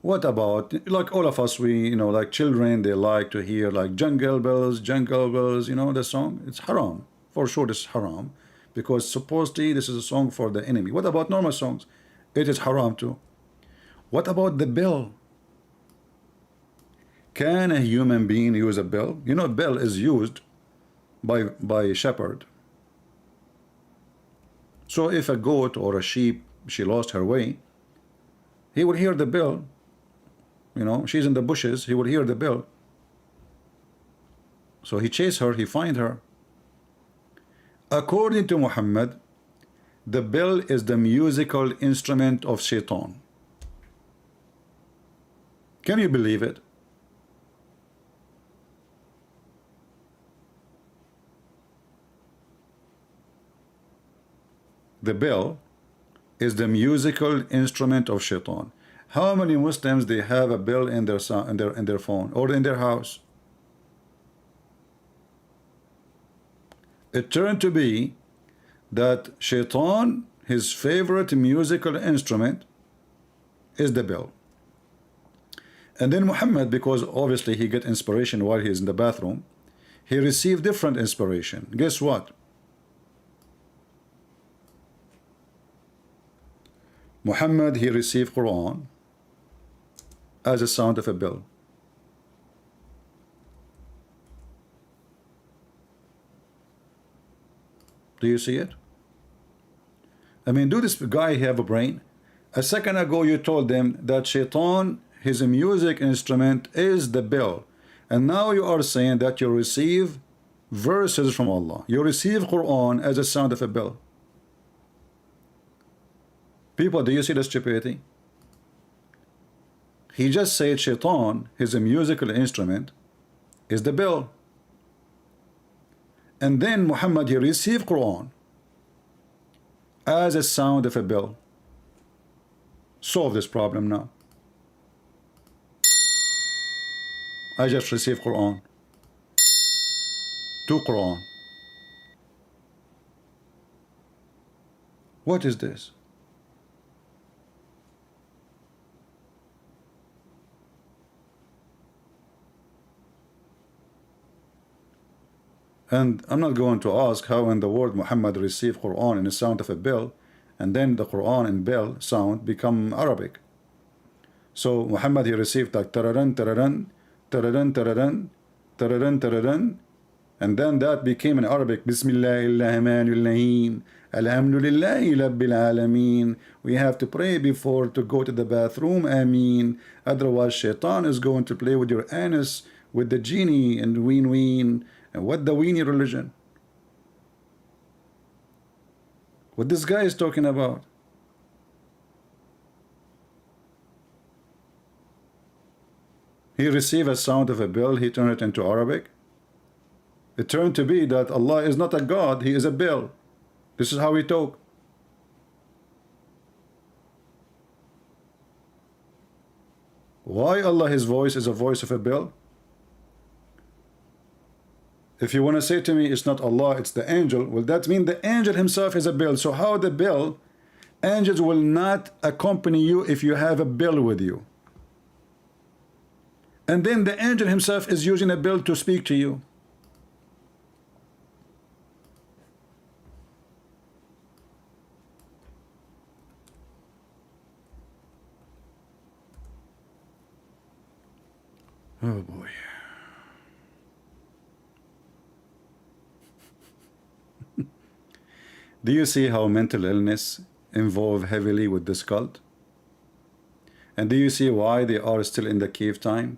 What about, like all of us, we, like children, they like to hear like jungle bells, the song. It's haram. For sure it's haram. Because supposedly this is a song for the enemy. What about normal songs? It is haram too. What about the bell? Can a human being use a bell? Bell is used by a shepherd. So if a goat or a sheep, she lost her way, he would hear the bell. She's in the bushes, he would hear the bell. So he chase her, he find her. According to Muhammad, the bell is the musical instrument of Shaitan. Can you believe it? The bell is the musical instrument of Shaitan. How many Muslims they have a bell in their phone or in their house? It turned to be that Shaitan, his favorite musical instrument is the bell. And then Muhammad, because obviously he get inspiration while he's in the bathroom, he received different inspiration. Guess what? Muhammad, he received Quran as a sound of a bell. Do you see it? I mean, do this guy have a brain? A second ago you told them that Shaitan, his music instrument is the bell, and now you are saying that you receive verses from Allah. You receive Quran as a sound of a bell. People, do you see the stupidity? He just said Shaitan, his musical instrument, is the bell. And then Muhammad, he received Quran as a sound of a bell. Solve this problem now. I just received Quran. Two Quran. What is this? And I'm not going to ask how in the world Muhammad received Quran in the sound of a bell, and then the Quran and bell sound become Arabic. So Muhammad, he received like tararan, tararan, tararan, tararan, tararan, tararan, and then that became in Arabic. Bismillahirrahmanirrahim. Alhamdulillahi Rabbil Alameen. We have to pray before to go to the bathroom. Ameen. Otherwise, Shaitan is going to play with your anus, with the genie, and ween. And what the weenie religion? What this guy is talking about? He received a sound of a bell, he turned it into Arabic. It turned to be that Allah is not a God, he is a bell. This is how he talk. Why Allah, his voice is a voice of a bell? If you want to say to me it's not Allah, it's the angel, well, that means the angel himself is a bell. So how the bell? Angels will not accompany you if you have a bell with you. And then the angel himself is using a bell to speak to you. Oh boy. Do you see how mental illness involve heavily with this cult? And do you see why they are still in the cave time?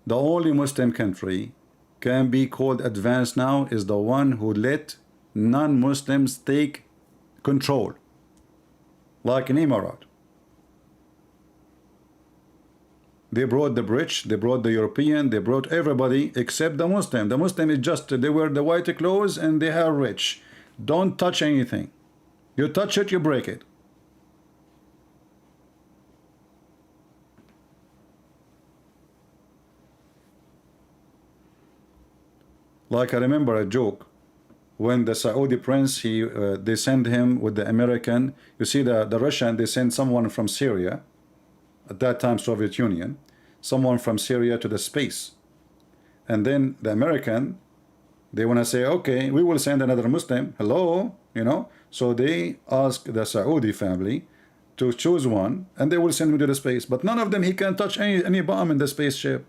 The only Muslim country can be called advanced now is the one who let non-Muslims take control, like in Emirat. They brought the British, they brought the European, they brought everybody except the Muslim. The Muslim is just, they wear the white clothes and they are rich. Don't touch anything. You touch it, you break it. Like I remember a joke when the Saudi prince, they send him with the American. You see the Russian, they send someone from Syria, at that time Soviet Union, someone from Syria to the space. And then the American, they want to say, okay, we will send another Muslim. Hello, you know. So they ask the Saudi family to choose one, and they will send him to the space. But none of them, he can touch any bomb in the spaceship.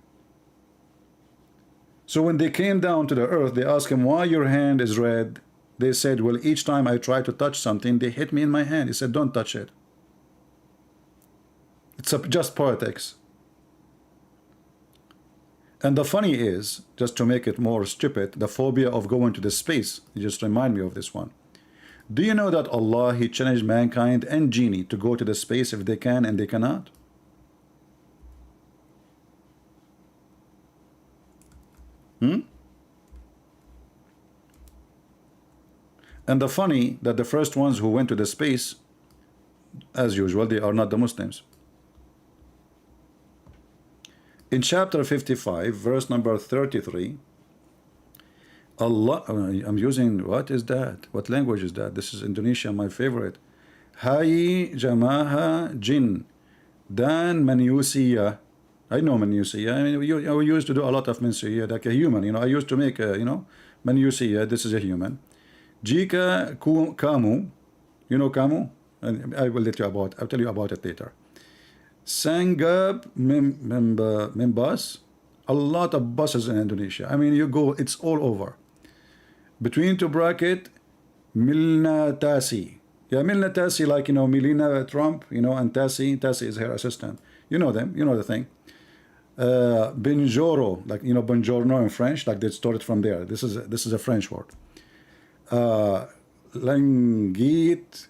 So when they came down to the earth, they asked him, why your hand is red? They said, well, each time I try to touch something, they hit me in my hand. He said, don't touch it. It's just politics. And the funny is, just to make it more stupid, the phobia of going to the space. You just remind me of this one. Do you know that Allah, He challenged mankind and genie to go to the space if they can and they cannot? And the funny that the first ones who went to the space, as usual, they are not the Muslims. In chapter 55, verse number 33, Allah, I'm using, what is that? What language is that? This is Indonesia, my favorite. Hai Jamaha Jin Dan Manusiya. I know Manusiya. I mean, we used to do a lot of Manusiya, like a human. You know, I used to make, you know, Manusiya. This is a human. Jika Kamu. You know Kamu? And I will I'll tell you about it later. Sangab Membas. A lot of buses in Indonesia. I mean, you go, it's all over. Between two bracket, Milna Tasi. Yeah, Milna Tasi, like, you know, Melina Trump, you know, and Tasi is her assistant. You know them, you know the thing. Benjoro, like, you know, Buongiorno in French, like they stole it from there. This is a French word. Langit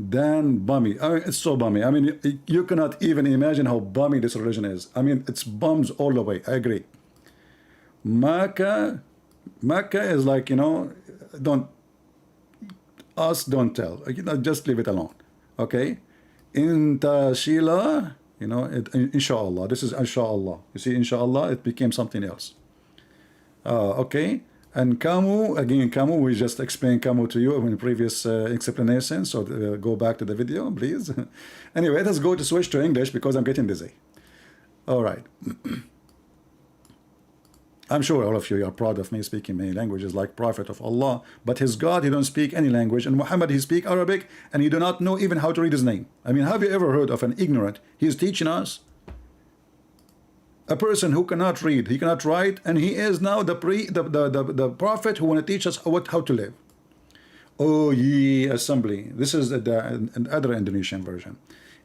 Dan bummy. I mean, it's so bummy. I mean, you cannot even imagine how bummy this religion is. I mean, it's bums all the way. I agree. Makkah is like, you know, don't tell. You know, just leave it alone. Okay. Intashila, you know, inshallah. This is inshallah. You see, inshallah, it became something else. Okay. And Kamu, again, Kamu, we just explained Kamu to you in previous explanation, so go back to the video, please. Anyway, let's go to switch to English because I'm getting dizzy. All right. I'm sure all of you are proud of me speaking many languages like Prophet of Allah, but his God, he don't speak any language, and Muhammad, he speak Arabic, and he do not know even how to read his name. I mean, have you ever heard of an ignorant? He is teaching us. A person who cannot read, he cannot write, and he is now the prophet who want to teach us how to live. O ye assembly. This is the other Indonesian version.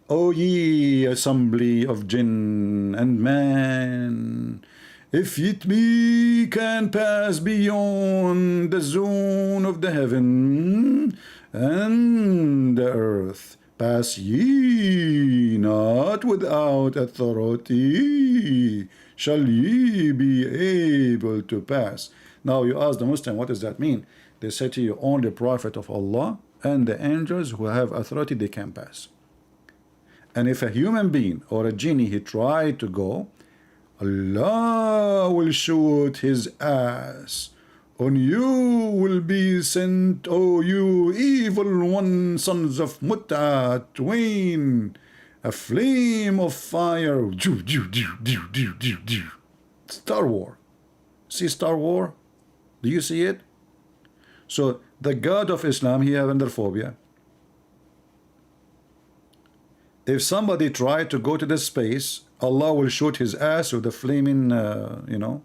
O ye assembly of jinn and man, if it be can pass beyond the zone of the heaven and the earth, pass ye not without authority, shall ye be able to pass. Now you ask the Muslim, what does that mean? They say to you, only Prophet of Allah and the angels who have authority, they can pass. And if a human being or a genie, he tried to go, Allah will shoot his ass. On you will be sent, O you evil one, sons of Mutta, twain, a flame of fire. Star Wars. See Star Wars? Do you see it? So the God of Islam, he have under phobia. If somebody tried to go to the space, Allah will shoot his ass with a flaming, you know.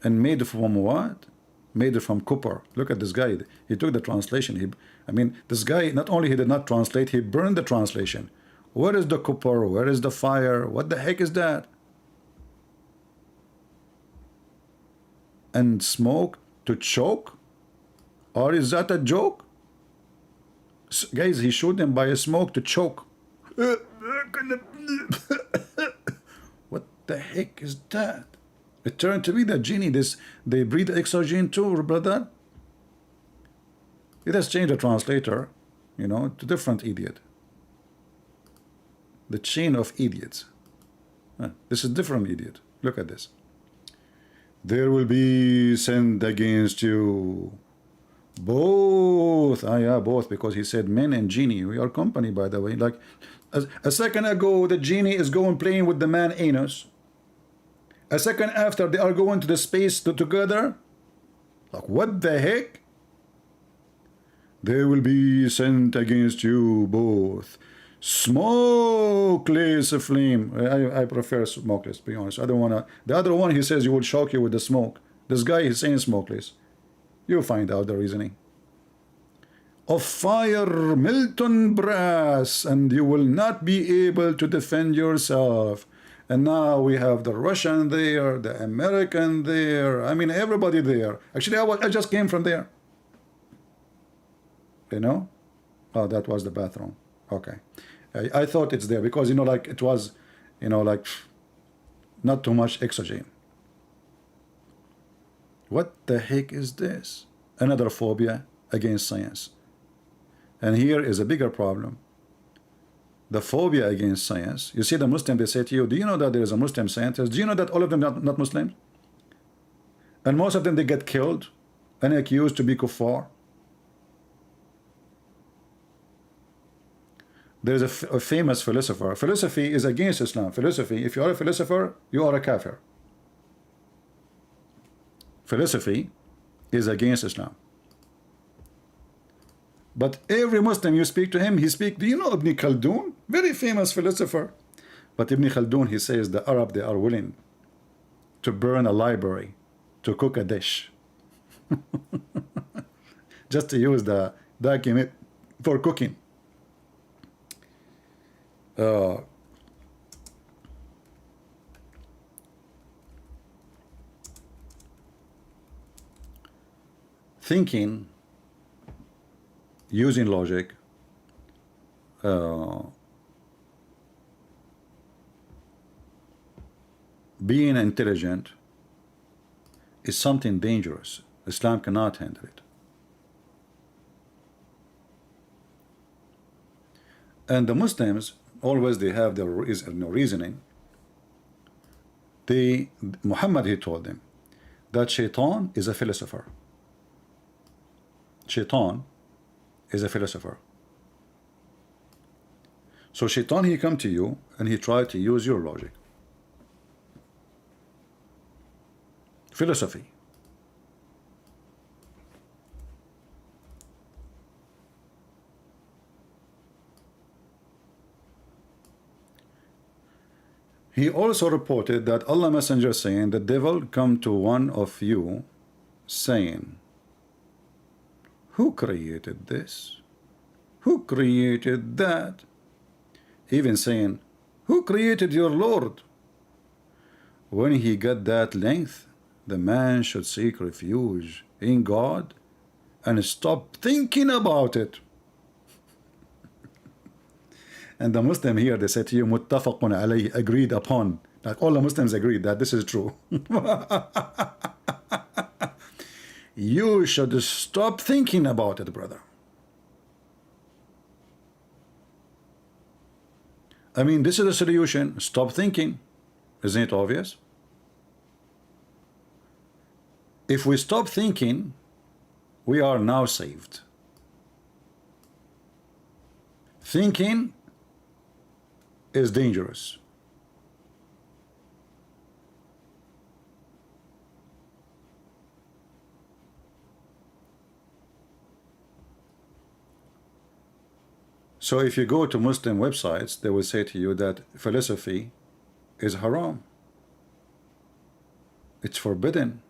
And made from what? Made it from copper. Look at this guy. He took the translation. I mean, this guy, not only he did not translate, he burned the translation. Where is the copper? Where is the fire? What the heck is that? And smoke to choke? Or is that a joke? Guys, he showed them by a smoke to choke. What the heck is that? It turned to be the genie. They breathe oxygen too, brother. It has changed the translator, you know, to different idiot. The chain of idiots. This is different idiot. Look at this. There will be sent against you both. Yeah, both, because he said men and genie. We are company, by the way. Like a second ago, the genie is going playing with the man anus. A second after, they are going to the space together. Like, what the heck? There will be sent against you both smokeless flame. I prefer smokeless, to be honest. I don't want to. The other one, he says you will shock you with the smoke. This guy is saying smokeless. You'll find out the reasoning. Of fire, molten brass, and you will not be able to defend yourself. And now we have the Russian there, the American there. I mean, everybody there. Actually, I just came from there. You know? Oh, that was the bathroom. Okay. I thought it's there because, you know, like it was, you know, like not too much oxygen. What the heck is this? Another phobia against science. And here is a bigger problem. The phobia against science. You see the Muslim, they say to you, do you know that there is a Muslim scientist? Do you know that all of them are not Muslims? And most of them, they get killed and accused to be kuffar. There's a famous philosopher. Philosophy is against Islam. Philosophy, if you are a philosopher, you are a kafir. Philosophy is against Islam. But every Muslim you speak to him, he speaks, do you know Ibn Khaldun? Very famous philosopher. But Ibn Khaldun, he says the Arab, they are willing to burn a library, to cook a dish. Just to use the document for cooking. Thinking, using logic, being intelligent is something dangerous. Islam cannot handle it. And the Muslims, always they have their reasoning. Muhammad, he told them that shaitan is a philosopher. Shaitan is a philosopher. So shaitan, he come to you and he try to use your logic. Philosophy. He also reported that Allah Messenger saying, the devil come to one of you saying, who created this? Who created that? Even saying, who created your Lord? When he got that length, the man should seek refuge in God and stop thinking about it. And the Muslim here, they say to you, muttafaqun alayhi, agreed upon. Like all the Muslims agreed that this is true. You should stop thinking about it, brother. I mean, this is the solution. Stop thinking. Isn't it obvious? If we stop thinking, we are now saved. Thinking is dangerous. So if you go to Muslim websites, they will say to you that philosophy is haram. It's forbidden.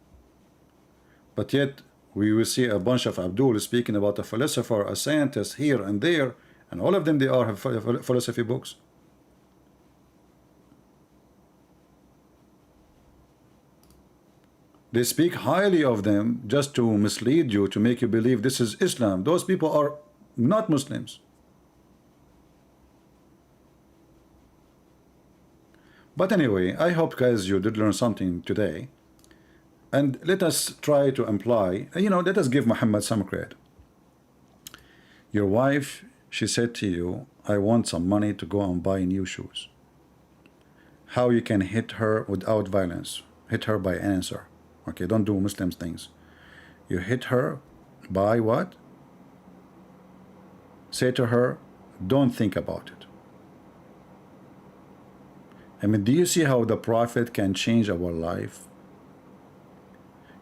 But yet we will see a bunch of Abdul speaking about a philosopher, a scientist here and there, and all of them, they are philosophy books. They speak highly of them just to mislead you, to make you believe this is Islam. Those people are not Muslims. But anyway, I hope, guys, you did learn something today. And let us try to imply, you know, let us give Muhammad some credit. Your wife, she said to you, I want some money to go and buy new shoes. How you can hit her without violence? Hit her by answer. Okay, don't do Muslim things. You hit her by what? Say to her, don't think about it. I mean, do you see how the Prophet can change our life?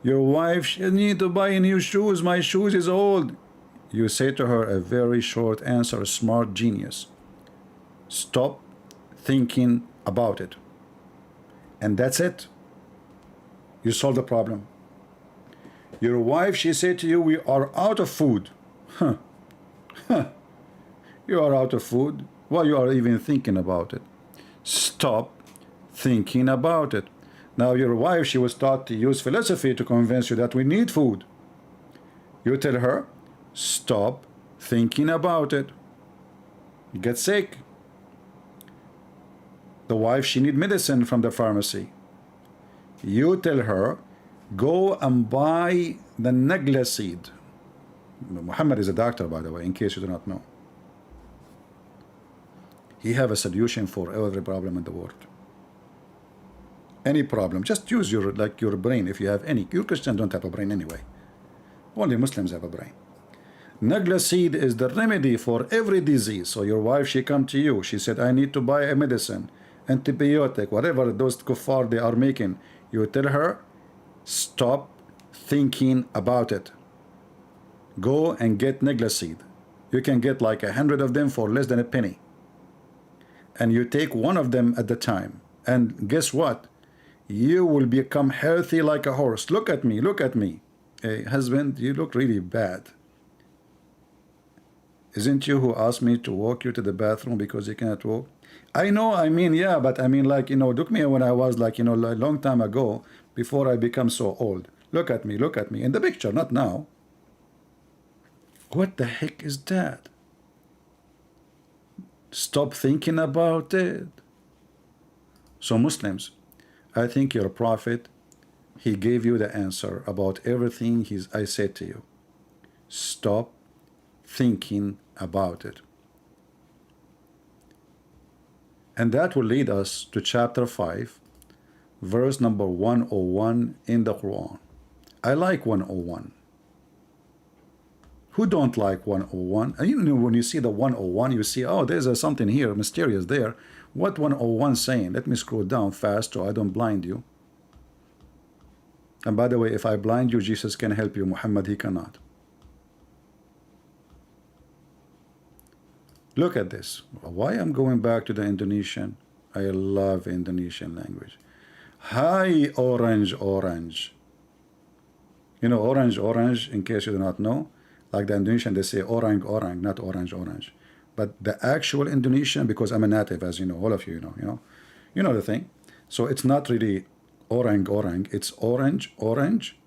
Your wife, she need to buy new shoes. My shoes is old. You say to her a very short answer, smart genius. Stop thinking about it. And that's it. You solve the problem. Your wife, she said to you, we are out of food. Huh. Huh. You are out of food. Why you are even thinking about it? Stop thinking about it. Now your wife, she was taught to use philosophy to convince you that we need food. You tell her, stop thinking about it. You get sick. The wife, she need medicine from the pharmacy. You tell her, go and buy the nagla seed. Mohammed is a doctor, by the way, in case you do not know. He have a solution for every problem in the world. Any problem, just use your brain if you have any. You Christians don't have a brain anyway. Only Muslims have a brain. Nagla seed is the remedy for every disease. So your wife, she come to you. She said, I need to buy a medicine, antibiotic, whatever those kuffar they are making. You tell her, stop thinking about it. Go and get nagla seed. You can get like 100 of them for less than a penny. And you take one of them at the time. And guess what? You will become healthy like a horse. Look at me, look at me. Hey, husband, you look really bad. Isn't you who asked me to walk you to the bathroom because you cannot walk? I know, I mean, yeah, but I mean, like, you know, look me when I was like, you know, a long time ago, before I become so old. Look at me in the picture, not now. What the heck is that? Stop thinking about it. So Muslims, I think your Prophet, he gave you the answer about everything I said to you. Stop thinking about it. And that will lead us to chapter 5, verse number 101 in the Quran. I like 101. Who don't like 101? And you know, when you see the 101, you see, oh, there's something here, mysterious there. What 101 saying? Let me scroll down fast so I don't blind you. And by the way, if I blind you, Jesus can help you. Muhammad, he cannot. Look at this. Why I'm going back to the Indonesian? I love Indonesian language. Hi, orange, orange. You know, orange, orange, in case you do not know. Like the Indonesian, they say orang, orang, not orange, orange. But the actual Indonesian, because I'm a native, as you know, all of you know, you know the thing. So it's not really orang, orang. It's orange, orange.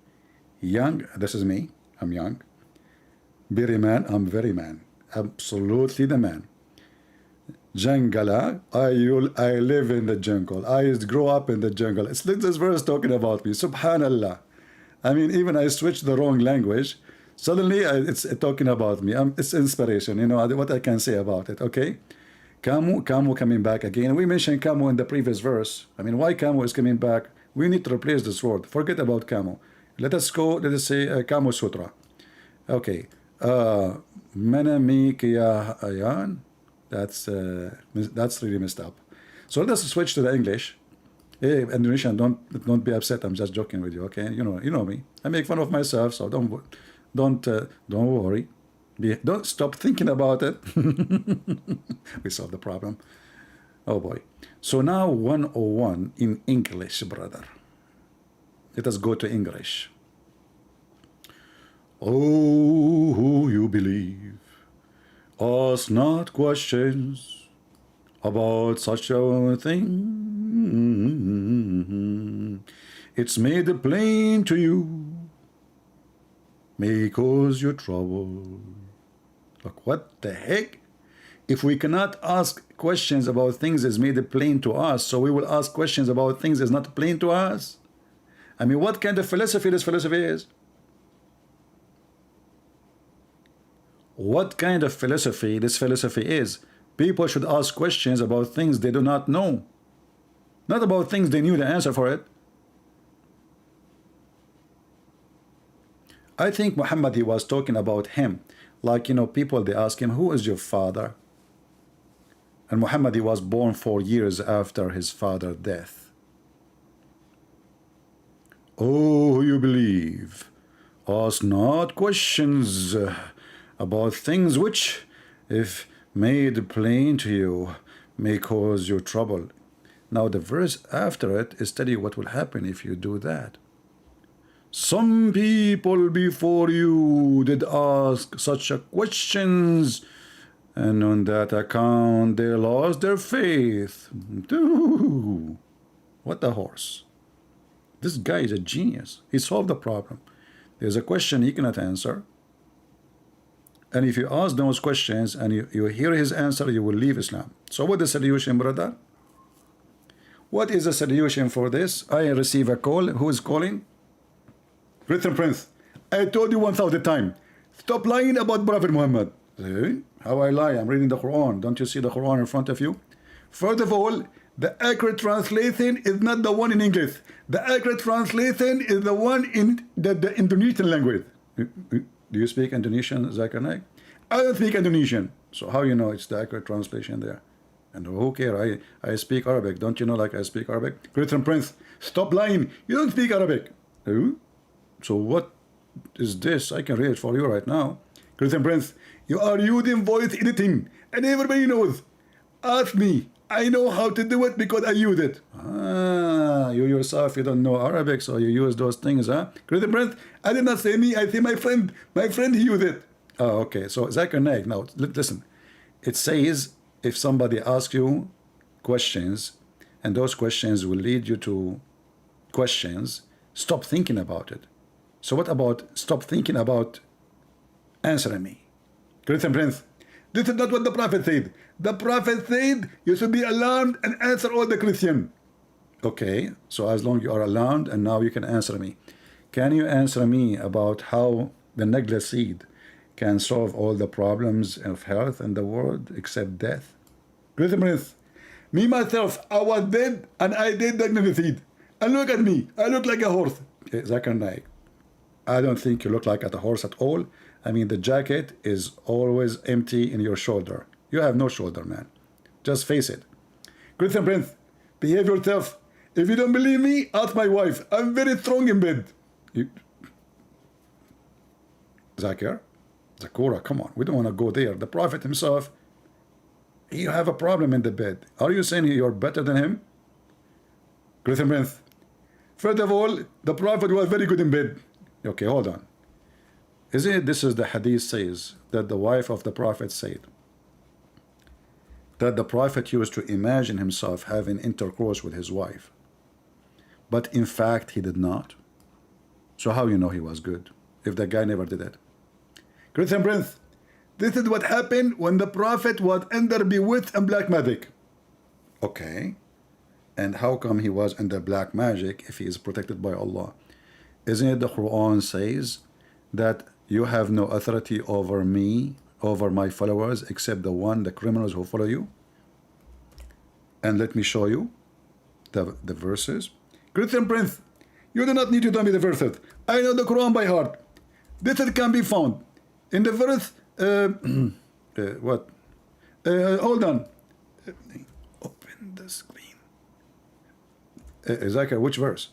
Young, this is me. I'm young. Very man, I'm very man. Absolutely the man. Jangala, I live in the jungle. I grow up in the jungle. It's like this verse talking about me. Subhanallah. I mean, even I switched the wrong language. Suddenly, it's talking about me. It's inspiration, you know, what I can say about it, okay? Kamu coming back again. We mentioned Kamu in the previous verse. I mean, why Kamu is coming back? We need to replace this word. Forget about Kamu. Let us say Kamu Sutra. Okay. Manami Kiya Ayan. That's really messed up. So let us switch to the English. Hey, Indonesian, don't be upset. I'm just joking with you, okay? You know me. I make fun of myself, so don't worry. Don't stop thinking about it. We solved the problem. Oh boy. So now 101 in English, brother. Let us go to English. Oh, who you believe, ask not questions about such a thing. It's made plain to you, may cause you trouble. Look, what the heck? If we cannot ask questions about things that's made plain to us, so we will ask questions about things that's not plain to us? I mean, what kind of philosophy this philosophy is? What kind of philosophy this philosophy is? People should ask questions about things they do not know, not about things they knew the answer for it. I think Muhammad, he was talking about him. Like, you know, people, they ask him, who is your father? And Muhammad, he was born 4 years after his father's death. Oh, you believe? Ask not questions about things which, if made plain to you, may cause you trouble. Now the verse after it is telling you what will happen if you do that. Some people before you did ask such questions, and on that account they lost their faith. Dude, what a horse. This guy is a genius. He solved the problem. There's a question he cannot answer, and if you ask those questions and you hear his answer, you will leave Islam. So what is the solution, brother? What is the solution for this? I receive a call. Who is calling? Christian Prince. I told you 1,000 times. Stop lying about Prophet Muhammad. See? How I lie? I'm reading the Quran. Don't you see the Quran in front of you? First of all, the accurate translation is not the one in English. The accurate translation is the one in the Indonesian language. Do you speak Indonesian, Zakir Naik? I don't speak Indonesian. So how you know it's the accurate translation there? And who care? I speak Arabic. Don't you know like I speak Arabic? Christian Prince, stop lying. You don't speak Arabic. So what is this? I can read it for you right now. Christian Prince, you are using voice editing, and everybody knows. Ask me. I know how to do it because I use it. You yourself, you don't know Arabic, so you use those things, huh? Christian Prince, I did not say me, I say my friend. My friend, he used it. Oh, okay. So Zakir Naik, now listen. It says if somebody asks you questions, and those questions will lead you to questions, stop thinking about it. So what about stop thinking about answering me? Christian Prince, this is not what the Prophet said. The Prophet said you should be alarmed and answer all the Christian. Okay, so as long as you are alarmed and now you can answer me. Can you answer me about how the necklace seed can solve all the problems of health in the world except death? Christian Prince, me myself, I was dead and I did the necklace seed. And look at me, I look like a horse. Zakir Naik, I don't think you look like a horse at all. I mean, the jacket is always empty in your shoulder. You have no shoulder, man. Just face it. Christian Prince, behave yourself. If you don't believe me, ask my wife. I'm very strong in bed. Zakir? Zakura, come on. We don't want to go there. The Prophet himself, you have a problem in the bed. Are you saying you're better than him? Christian Prince, first of all, the Prophet was very good in bed. Okay, hold on. Isn't it this is the hadith says that the wife of the Prophet said that the Prophet used to imagine himself having intercourse with his wife, but in fact he did not. So how you know he was good if the guy never did it? Christian Prince, this is what happened when the Prophet was under bewitched and black magic. Okay, and how come he was under black magic if he is protected by Allah? Isn't it the Quran says that you have no authority over me, over my followers, except the criminals who follow you? And let me show you the verses. Christian Prince, you do not need to tell me the verses. I know the Quran by heart. This can be found in the verse. What? Hold on. Open the screen. Zakir, which verse?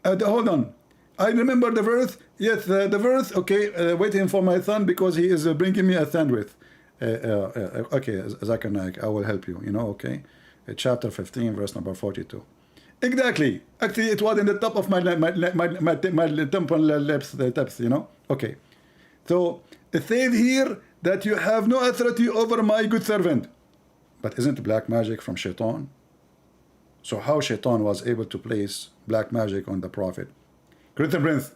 Hold on. I remember the verse. Yes, the verse. Okay, waiting for my son because he is bringing me a sandwich. Okay, Zakir Naik, I will help you. You know, okay. Chapter 15, verse number 42. Exactly. Actually, it was in the top of my temple lips. You know. Okay. So it says here that you have no authority over my good servant. But isn't black magic from Shaitan? So how Shaitan was able to place black magic on the Prophet? Christian Prince,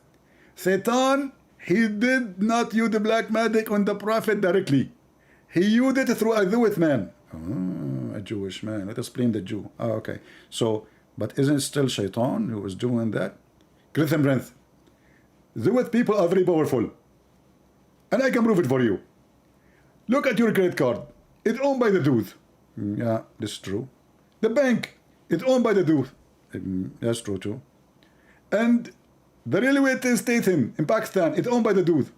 Satan, he did not use the black magic on the Prophet directly. He used it through a Jewish man. Oh, a Jewish man. Let us blame the Jew. Oh, okay. So, but isn't it still Shaitan who was doing that? Christian Prince, Jewish people are very powerful. And I can prove it for you. Look at your credit card. It's owned by the Jews. Yeah, this is true. The bank is owned by the Jews. That's true too. And The railway station in Pakistan is owned by the dude.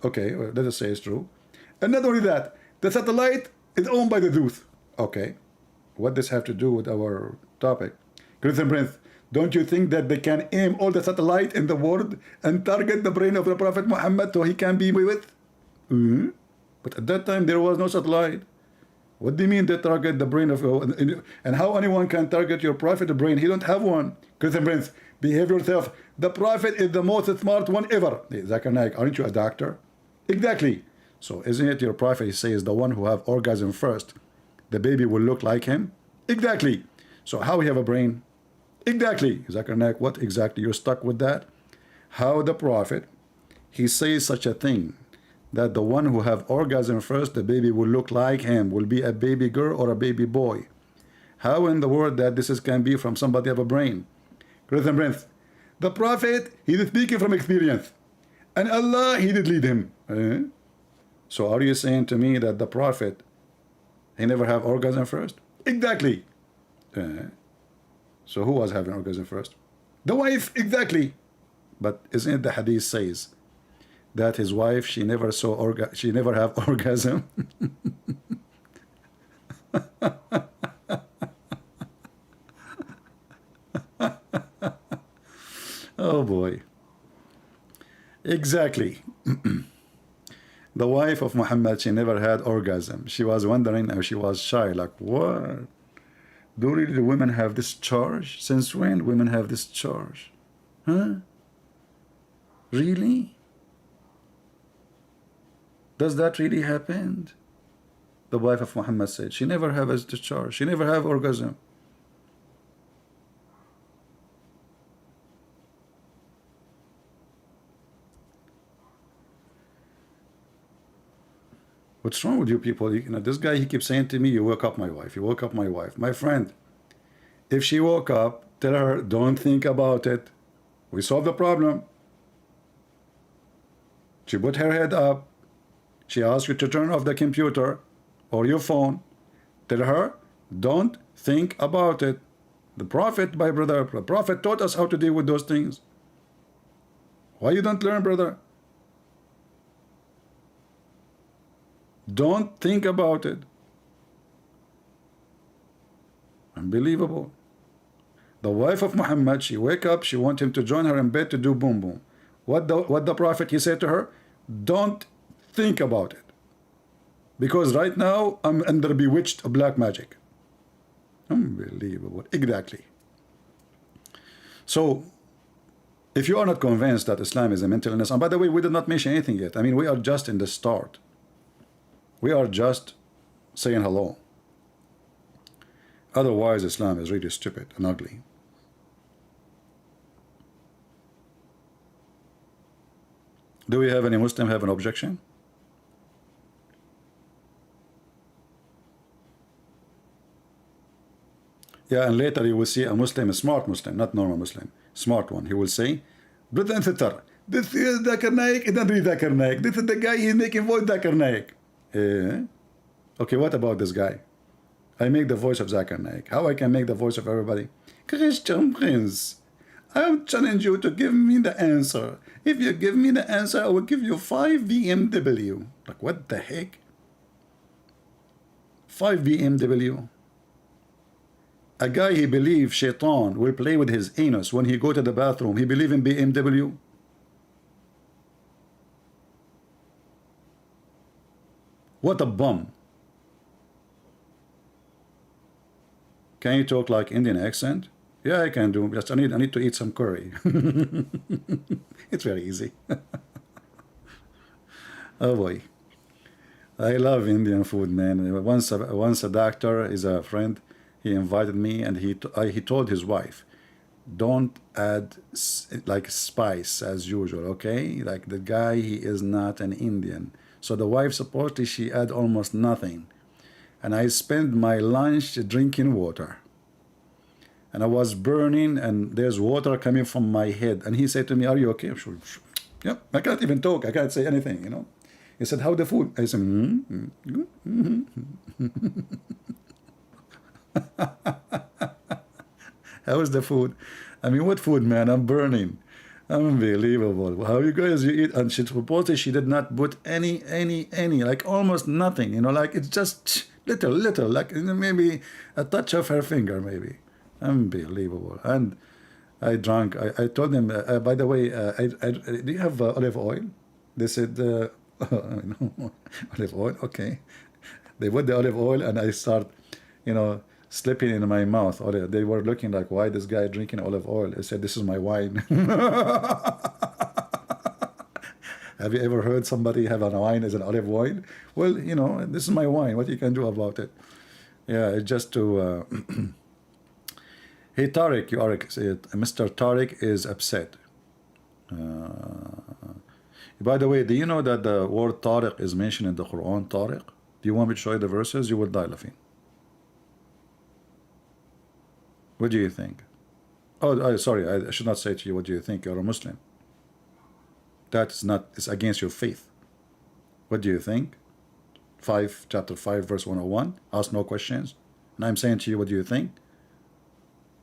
Okay, well, let us say it's true. And not only that, the satellite is owned by the dude. Okay, what does have to do with our topic? Christian Prince, don't you think that they can aim all the satellite in the world and target the brain of the Prophet Muhammad so he can be with? But at that time there was no satellite. What do you mean they target the brain of, and how anyone can target your Prophet brain? He don't have one. Christian Prince, behave yourself. The Prophet is the most smart one ever. Hey, Zakir Naik, aren't you a doctor? Exactly. So isn't it your Prophet, he says, the one who have orgasm first, the baby will look like him? Exactly. So how we have a brain? Exactly. Zakir Naik, what exactly? You're stuck with that? How the Prophet, he says such a thing, that the one who have orgasm first, the baby will look like him, will be a baby girl or a baby boy. How in the world that this can be from somebody have a brain? Christian Prince, the Prophet, he is speaking from experience, and Allah, he did lead him. So are you saying to me that the Prophet, he never have orgasm first? Exactly. So who was having orgasm first? The wife, exactly. But isn't it the hadith says that his wife, she never have orgasm? Oh boy. Exactly. The wife of Muhammad, she never had orgasm. She was wondering, and she was shy, like, what? Do really the women have this charge? Since when women have this charge? Huh? Really? Does that really happen? The wife of Muhammad said she never have a discharge. She never have orgasm. What's wrong with you people? You know, this guy, he keeps saying to me, you woke up my wife. You woke up my wife. My friend, if she woke up, tell her, don't think about it. We solved the problem. She put her head up. She asked you to turn off the computer or your phone. Tell her, don't think about it. The Prophet, my brother, the Prophet taught us how to deal with those things. Why you don't learn, brother? Don't think about it. Unbelievable. The wife of Muhammad, she wake up, she want him to join her in bed to do boom boom. What the Prophet, he said to her, don't think about it. Because right now, I'm under bewitched black magic. Unbelievable. Exactly. So, if you are not convinced that Islam is a mental illness, and by the way, we did not mention anything yet. I mean, we are just in the start. We are just saying hello. Otherwise, Islam is really stupid and ugly. Do we have any Muslim have an objection? Yeah, and later you will see a Muslim, a smart Muslim, not normal Muslim, smart one. He will say, brother and sister, this is Zakir Naik, it doesn't read Zakir Naik. This is the guy, he's making voice Zakir Naik. Okay, what about this guy? I make the voice of Zakir Naik. How I can make the voice of everybody? Christian Prince, I challenge you to give me the answer. If you give me the answer, I will give you 5 BMW. Like, what the heck? 5 BMW. A guy, he believes Shaitan will play with his anus when he go to the bathroom. He believe in BMW. What a bum. Can you talk like Indian accent? Yeah, I can do. Just I need to eat some curry. It's very easy. Oh boy. I love Indian food, man. Once a doctor is a friend, he invited me and he told his wife, don't add like spice as usual, okay? Like the guy, he is not an Indian. So the wife supposedly she add almost nothing. And I spent my lunch drinking water. And I was burning and there's water coming from my head. And he said to me, are you okay? I'm sure. Yep, I can't even talk. I can't say anything, you know. He said, how the food? I said, How is the food? I mean, what food, man? I'm burning. Unbelievable. How you guys you eat? And she supposedly she did not put any, like almost nothing. You know, like it's just little, like maybe a touch of her finger, maybe. Unbelievable. And I drank. I told them, by the way, do you have olive oil? They said, olive oil. Okay. They put the olive oil, and I start, you know, slipping in my mouth. They were looking like, why this guy drinking olive oil? I said, this is my wine. Have you ever heard somebody have a wine as an olive oil? Well, you know, this is my wine. What you can do about it? Yeah, just to. Hey, Tariq, you are Mr. Tariq is upset. By the way, do you know that the word Tariq is mentioned in the Quran? Tariq. Do you want me to show you the verses? You will die laughing. What do you think? Oh, sorry, I should not say to you, what do you think? You're a Muslim. That is not, it's against your faith. What do you think? Chapter 5, verse 101. Ask no questions. And I'm saying to you, what do you think?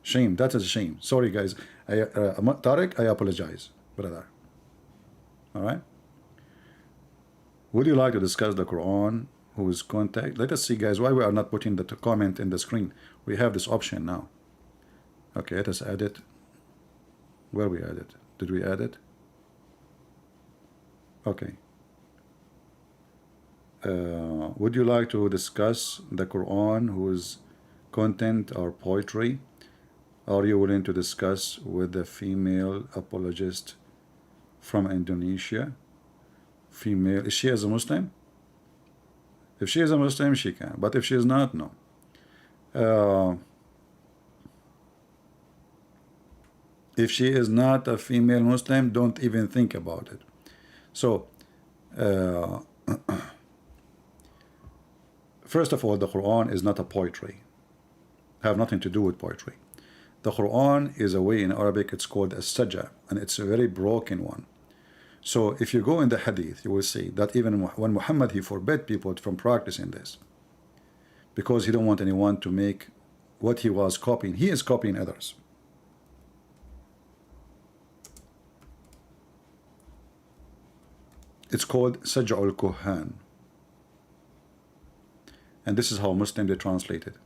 Shame. That is a shame. Sorry, guys. Tariq, I apologize, brother. All right? Would you like to discuss the Quran? Whose contact? Let us see, guys, why we are not putting the comment in the screen. We have this option now. Okay, let us add it. Where we add it? Did we add it? Okay. Would you like to discuss the Quran whose content or poetry? Are you willing to discuss with the female apologist from Indonesia? Female, is she as a Muslim? If she is a Muslim, she can. But if she is not, no. If she is not a female Muslim, don't even think about it. So, first of all, the Quran is not a poetry. Have nothing to do with poetry. The Quran is a way in Arabic, it's called a sajja, and it's a very broken one. So if you go in the hadith, you will see that even when Muhammad, he forbade people from practicing this because he don't want anyone to make what he was copying. He is copying others. It's called Saj'ul Kuhan. And this is how Muslims they translate it.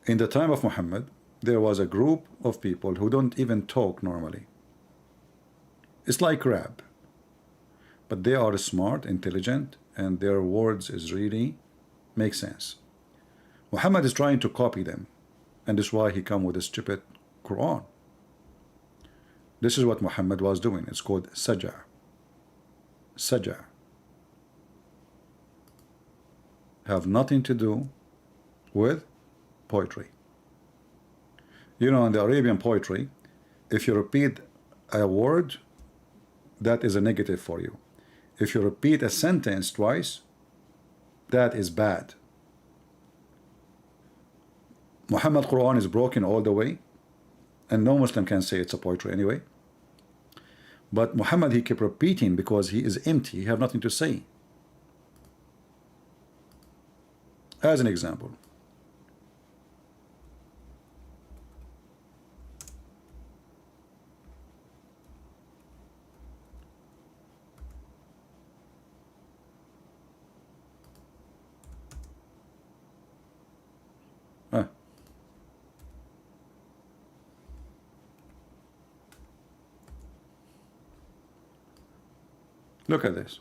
In the time of Muhammad, there was a group of people who don't even talk normally. It's like rap. But they are smart, intelligent, and their words is really make sense. Muhammad is trying to copy them, and this is why he come with a stupid Quran. This is what Muhammad was doing. It's called sajja. Sajja. Have nothing to do with poetry. You know, in the Arabian poetry, if you repeat a word, that is a negative for you. If you repeat a sentence twice, that is bad. Muhammad Quran is broken all the way, and no Muslim can say it's a poetry anyway. But Muhammad, he kept repeating because he is empty. He have nothing to say. As an example, look at this.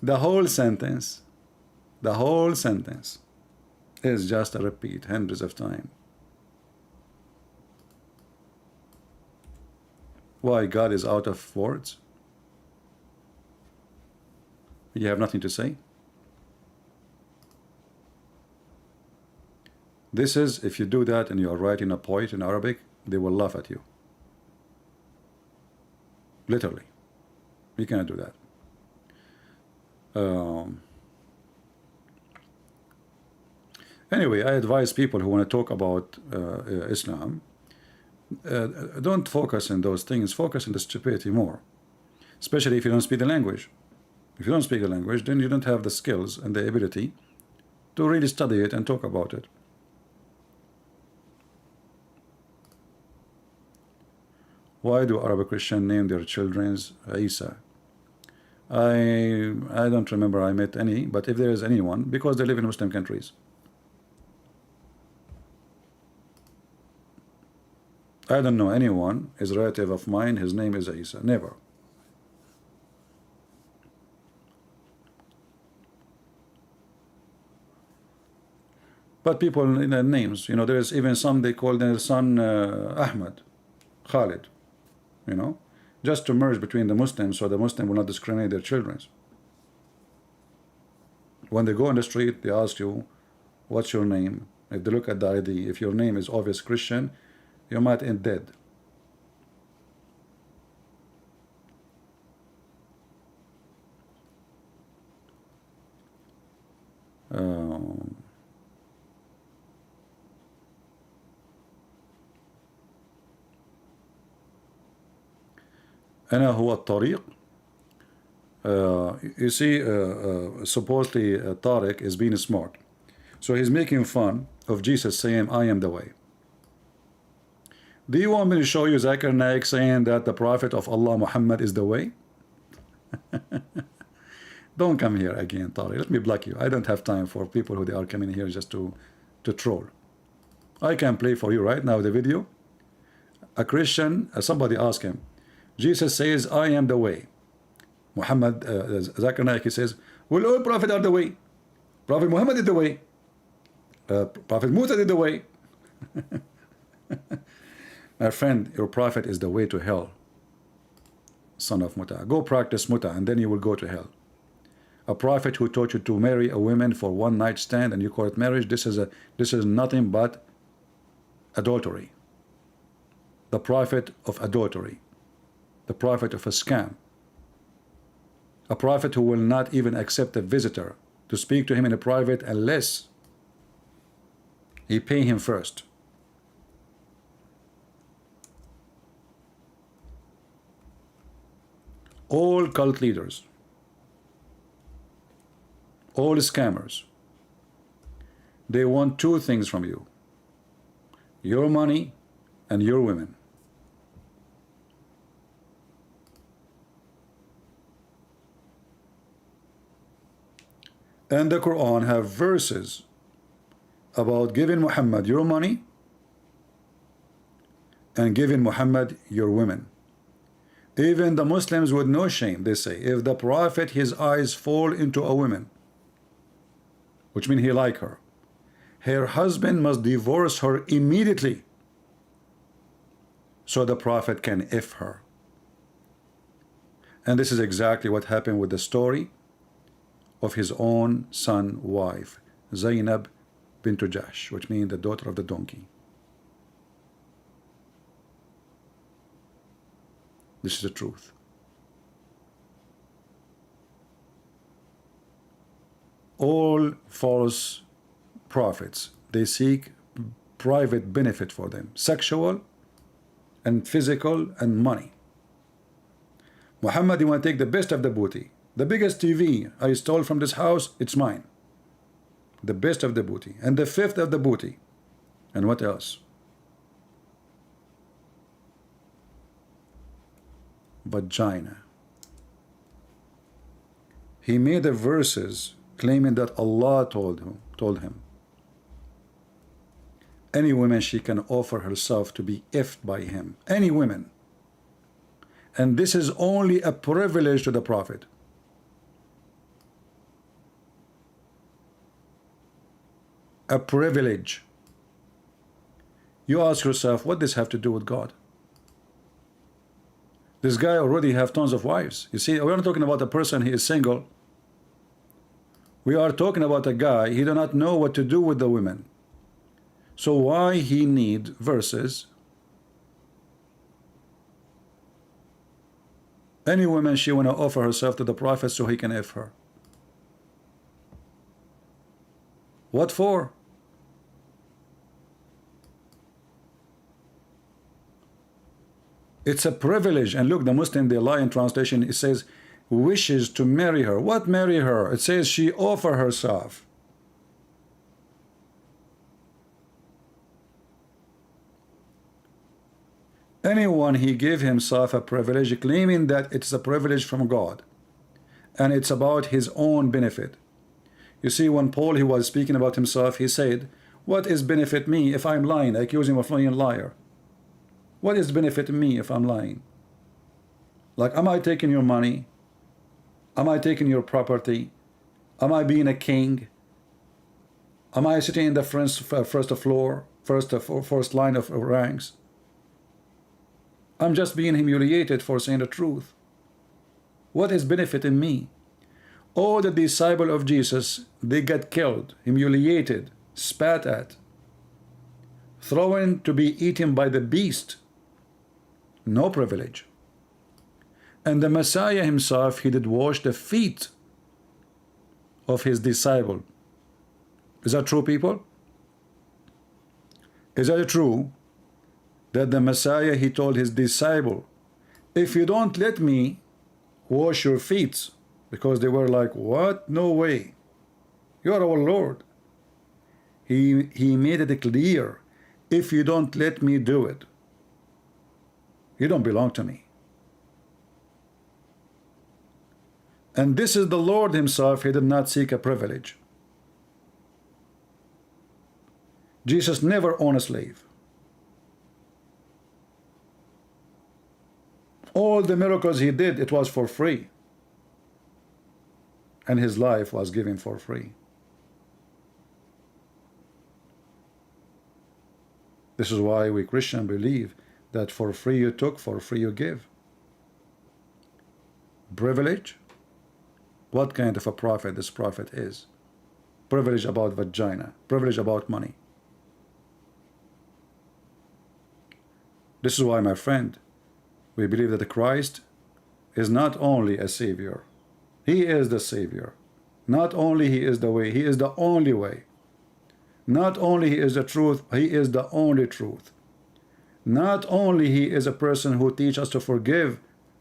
The whole sentence is just a repeat hundreds of times. Why? God is out of words? You have nothing to say? This is, if you do that and you are writing a poet in Arabic, they will laugh at you. Literally. You cannot do that. Anyway, I advise people who want to talk about Islam, don't focus on those things. Focus on the stupidity more. Especially if you don't speak the language. If you don't speak a language, then you don't have the skills and the ability to really study it and talk about it. Why do Arab Christians name their children Isa? I don't remember I met any, but if there is anyone, because they live in Muslim countries. I don't know anyone is relative of mine, his name is Isa. Never. But people in their names, you know, there is even some they call their son Ahmed, Khalid, you know, just to merge between the Muslims so the Muslim will not discriminate their children. When they go on the street, they ask you, what's your name? If they look at the ID, if your name is obvious Christian, you might end dead. أنا هو الطريق. You see, supposedly Tariq is being smart, so he's making fun of Jesus saying, I am the way. Do you want me to show you Zakir Naik saying that the Prophet of Allah Muhammad is the way? Don't come here again, Tariq. Let me block you. I don't have time for people who they are coming here just to troll. I can play for you right now the video. A Christian, somebody asked him, Jesus says, I am the way. Muhammad, Zakir Naik, he says, well, all Prophet are the way. Prophet Muhammad is the way. Prophet Musa is the way. My friend, your prophet is the way to hell. Son of Muta. Go practice Muta and then you will go to hell. A prophet who taught you to marry a woman for one night stand and you call it marriage, this is nothing but adultery. The prophet of adultery. The prophet of a scam. A prophet who will not even accept a visitor to speak to him in a private unless he pay him first. All cult leaders, all scammers, they want two things from you: your money and your women. And the Quran have verses about giving Muhammad your money and giving Muhammad your women. Even the Muslims with no shame, they say, if the Prophet, his eyes fall into a woman, which means he like her, her husband must divorce her immediately so the Prophet can F her. And this is exactly what happened with the story of his own son wife, Zainab bint Jahsh, which means the daughter of the donkey. This is the truth. All false prophets, they seek private benefit for them, sexual and physical and money. Muhammad, you want to take the best of the booty. The biggest TV I stole from this house, it's mine. The best of the booty. And the fifth of the booty. And what else? Vagina. He made the verses claiming that Allah told him any woman she can offer herself to be effed by him. Any women. And this is only a privilege to the Prophet. A privilege. You ask yourself, what does this have to do with God? This guy already have tons of wives. You see, we're not talking about a person he is single. We are talking about a guy, he do not know what to do with the women. So why he need verses? Any woman she want to offer herself to the Prophet so he can F her. What for? It's a privilege. And look, the Muslim, they lie in translation. It says, wishes to marry her. What marry her? It says she offer herself. Anyone he gave himself a privilege, claiming that it's a privilege from God and it's about his own benefit. You see, when Paul, he was speaking about himself, he said, what is benefit me if I'm lying? I accuse him of being a liar. What is benefit me if I'm lying? Like, am I taking your money? Am I taking your property? Am I being a king? Am I sitting in the first floor, first line of ranks? I'm just being humiliated for saying the truth. What is benefit in me? All the disciples of Jesus, they got killed, humiliated, spat at, thrown to be eaten by the beast. No privilege. And the Messiah himself, he did wash the feet of his disciple. Is that true, people? Is that true that the Messiah, he told his disciple, if you don't let me wash your feet, because they were like, what? No way. You are our Lord. He made it clear, if you don't let me do it, you don't belong to me. And this is the Lord himself, he did not seek a privilege. Jesus never owned a slave. All the miracles he did, it was for free. And his life was given for free. This is why we Christians believe that for free you took, for free you give. Privilege? What kind of a prophet this prophet is? Privilege about vagina, privilege about money. This is why, my friend, we believe that Christ is not only a savior, he is the savior. Not only he is the way, he is the only way. Not only he is the truth, he is the only truth. Not only he is a person who teaches us to forgive,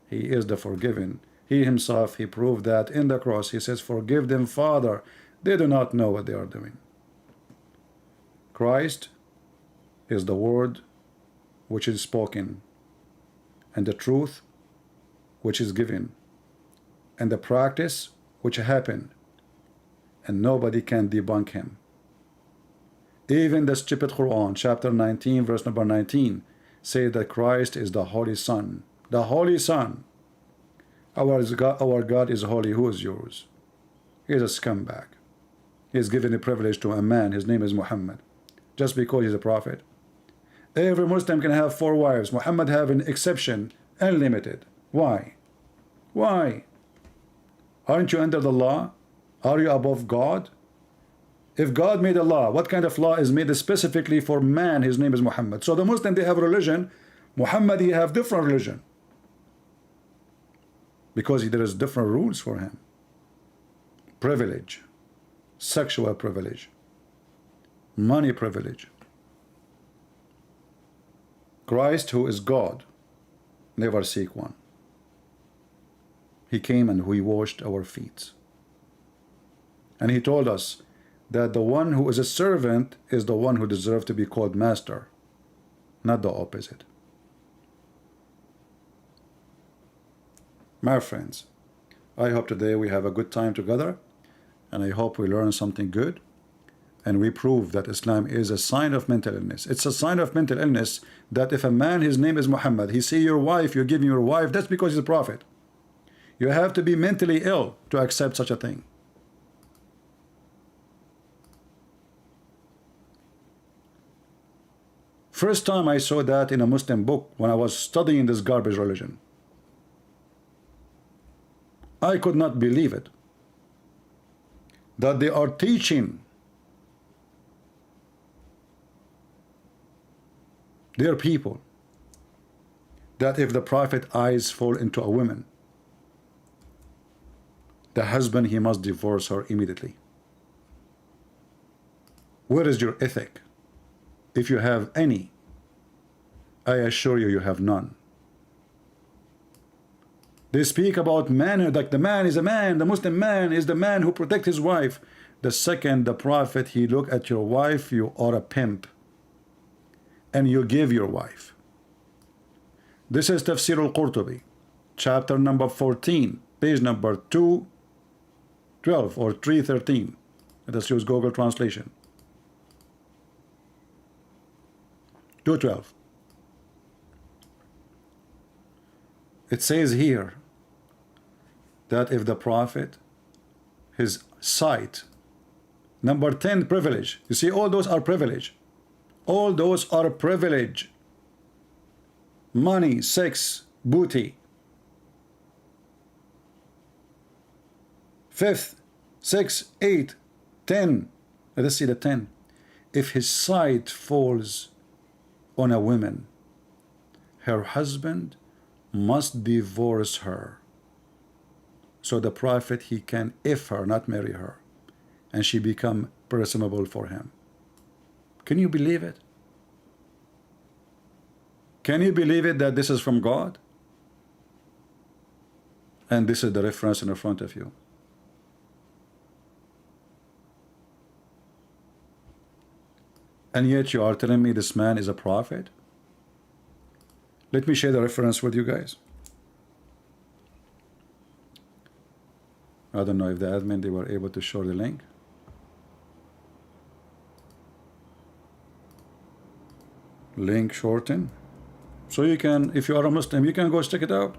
he is the forgiven. He himself, he proved that in the cross. He says, forgive them, Father, they do not know what they are doing. Christ is the word which is spoken, and the truth which is given, and the practice which happened, and nobody can debunk him. Even the stupid Quran, chapter 19, verse number 19, say that Christ is the Holy Son. The Holy Son. Our God is holy. Who is yours? He is a scumbag. He is given a privilege to a man. His name is Mohammed, just because he's a prophet. Every Muslim can have 4 wives. Muhammad have an exception, unlimited. Why? Why? Aren't you under the law? Are you above God? If God made a law, what kind of law is made specifically for man? His name is Muhammad. So the Muslim, they have religion. Muhammad, he have different religion, because there is different rules for him. Privilege, sexual privilege, money privilege. Christ, who is God, never seek one. He came and he washed our feet. And he told us that the one who is a servant is the one who deserves to be called master, not the opposite. My friends, I hope today we have a good time together, and I hope we learn something good, and we prove that Islam is a sign of mental illness. It's a sign of mental illness that if a man, his name is Muhammad, he see your wife, you're giving your wife, that's because he's a prophet. You have to be mentally ill to accept such a thing. First time I saw that in a Muslim book when I was studying this garbage religion. I could not believe it, that they are teaching their people that if the prophet eyes fall into a woman, the husband, he must divorce her immediately. Where is your ethic? If you have any, I assure you, you have none. They speak about manhood, like the man is a man, the Muslim man is the man who protects his wife. The second the Prophet, he look at your wife, you are a pimp. And you give your wife. This is Tafsir al-Qurtubi, chapter number 14, page number 212 or 313. Let us use Google translation. 212. It says here that if the Prophet, his sight, number 10, privilege. You see, all those are privilege. All those are privilege. Money, sex, booty. Fifth, 6, 8, 10. Let us see the 10. If his sight falls on a woman, her husband must divorce her. So the Prophet, he can if her, not marry her, and she become personable for him. Can you believe it? Can you believe it that this is from God? And this is the reference in front of you. And yet you are telling me this man is a prophet? Let me share the reference with you guys. I don't know if the admin, they were able to show the link. Link shorten. So you can, if you are a Muslim, you can go check it out.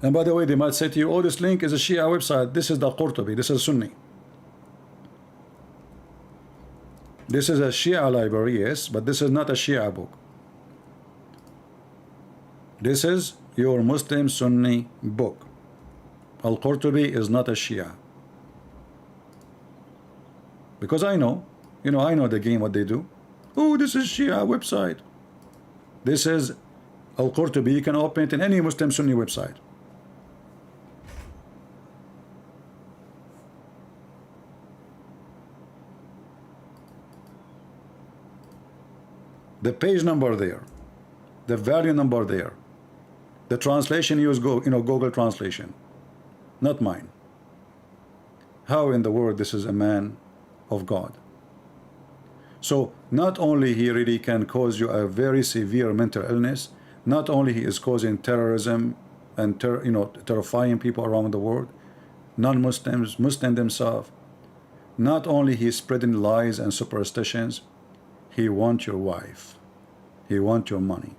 And by the way, they might say to you, oh, this link is a Shia website. This is the Qurtubi. This is Sunni. This is a Shia library, yes, but this is not a Shia book. This is your Muslim Sunni book. Al-Qurtubi is not a Shia. Because I know, I know the game, what they do. Oh, this is Shia website. This is Al-Qurtubi. You can open it in any Muslim Sunni website. The page number there, the value number there, the translation use Google translation, not mine. How in the world this is a man of God? So not only he really can cause you a very severe mental illness, not only he is causing terrorism and terrifying people around the world, non-Muslims, Muslim themselves. Not only he is spreading lies and superstitions, he wants your wife. He wants your money.